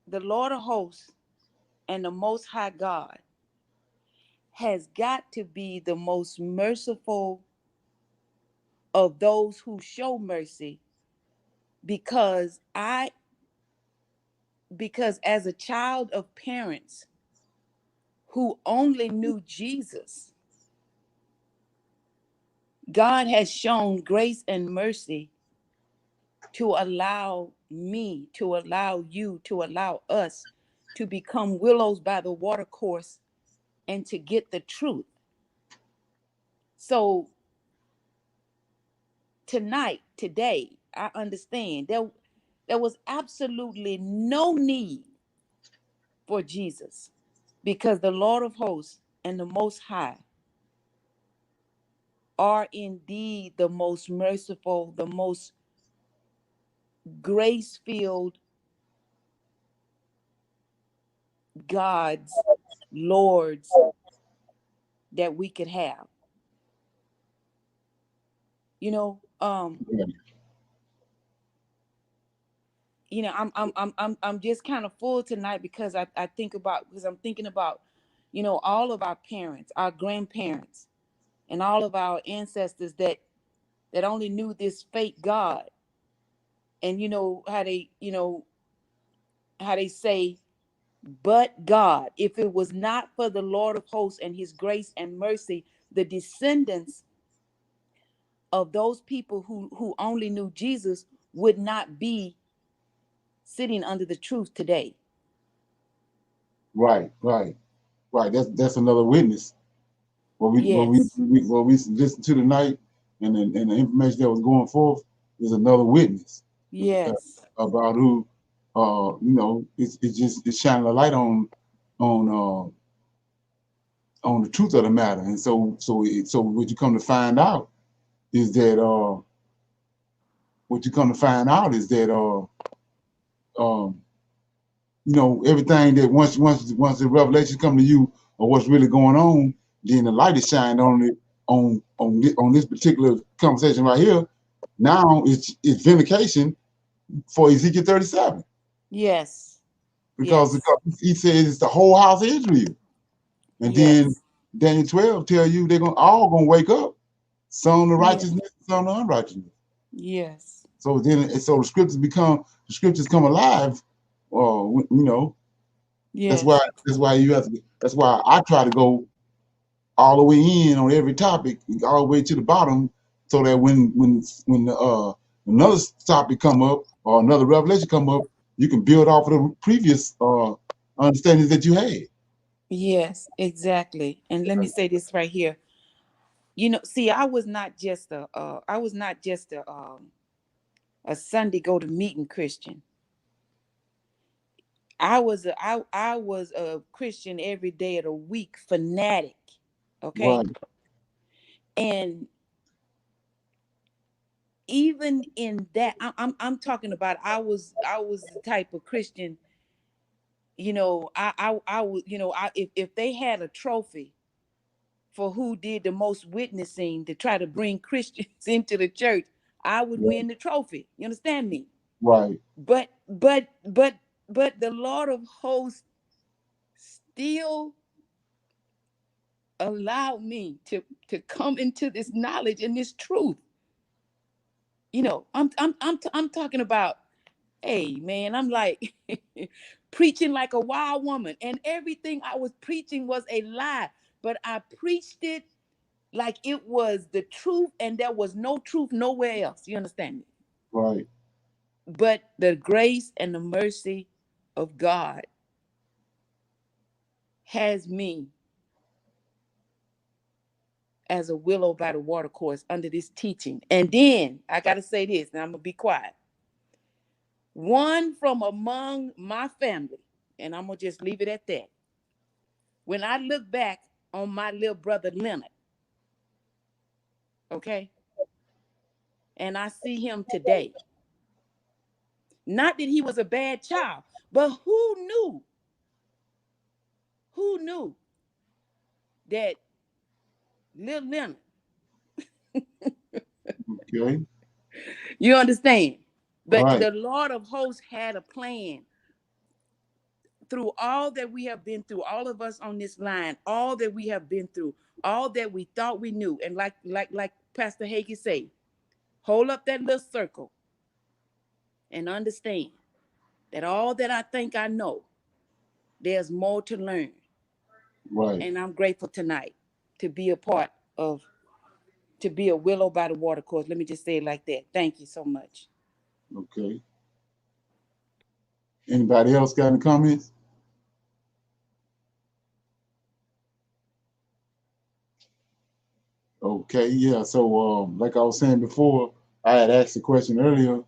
the Lord of hosts and the most high God has got to be the most merciful of those who show mercy, because as a child of parents who only knew Jesus, God has shown grace and mercy to allow me, to allow you, to allow us to become willows by the water course and to get the truth. So today, I understand there was absolutely no need for Jesus, because the Lord of hosts and the Most High are indeed the most merciful, the most grace-filled gods, lords that we could have. You know, I'm just kind of full tonight because I'm thinking about, all of our parents, our grandparents, and all of our ancestors that only knew this fake God. And how they say, but God, if it was not for the Lord of hosts and his grace and mercy, the descendants of those people who only knew Jesus would not be sitting under the truth today.
Right. That's another witness. What we listened to tonight, and the information that was going forth is another witness.
Yes.
About who, it's shining a light on the truth of the matter. And so what you come to find out is that everything that once the revelation come to you of what's really going on, then the light is shined on it on this particular conversation right here. Now it's vindication for Ezekiel 37.
Yes.
Because he says it's the whole house of Israel. And then Daniel 12 tell you they're all gonna wake up, some the righteousness, some the unrighteousness.
Yes.
So the scriptures come alive.
Yes.
That's why I try to go all the way in on every topic, all the way to the bottom, so that when another topic come up or another revelation come up, you can build off of the previous understandings that you had.
Yes, exactly. And let me say this right here. See, I was not just a Sunday go to meeting Christian. I was a Christian every day of the week, fanatic. Okay.
Right.
And even in that, I'm talking about, I was the type of Christian, I would, if they had a trophy for who did the most witnessing to try to bring Christians into the church, I would win the trophy. You understand me?
Right.
But the Lord of hosts still allowed me to come into this knowledge and this truth. I'm talking about Hey, man, I'm like preaching like a wild woman, and everything I was preaching was a lie, but I preached it like it was the truth, and there was no truth nowhere else. You understand me?
Right.
But the grace and the mercy of God has me as a willow by the water course under this teaching. And then I got to say this, and I'm going to be quiet. One from among my family, and I'm going to just leave it at that. When I look back on my little brother Leonard, okay, and I see him today, not that he was a bad child, but who knew that little Leonard,
okay,
you understand? But
right.
the Lord of hosts had a plan through all that we have been through, all of us on this line, all that we have been through, all that we thought we knew. And like Pastor Hagee say, hold up that little circle and understand that all that I think I know, there's more to learn.
Right.
And I'm grateful tonight to be a part of, to be a willow by the water course. Let me just say it like that. Thank you so much.
Okay. Anybody else got any comments? Okay, yeah. So, like I was saying before, I had asked the question earlier.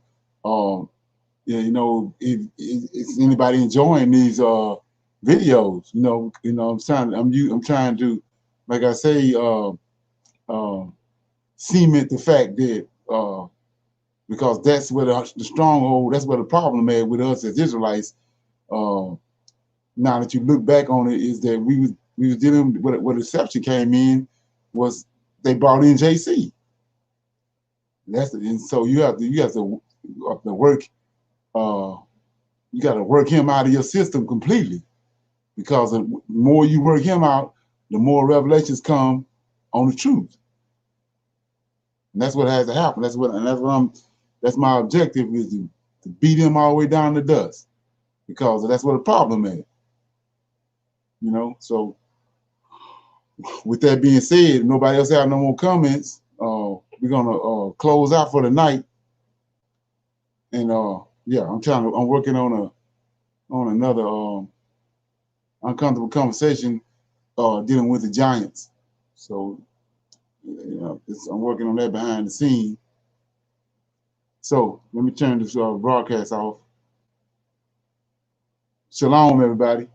Yeah, you know, if is anybody enjoying these videos? I'm trying to, like I say, cement the fact that because that's where the stronghold, that's where the problem is with us as Israelites. Now that you look back on it, is that we was dealing with what exception came in was they brought in JC. And so you have to work. You got to work him out of your system completely, because the more you work him out, the more revelations come on the truth. And that's what has to happen. That's my objective, is to beat him all the way down to dust, because that's what the problem is. So with that being said, nobody else have no more comments. We're gonna close out for the night. And yeah, I'm working on another uncomfortable conversation dealing with the Giants. So I'm working on that behind the scene. So let me turn this broadcast off. Shalom, everybody.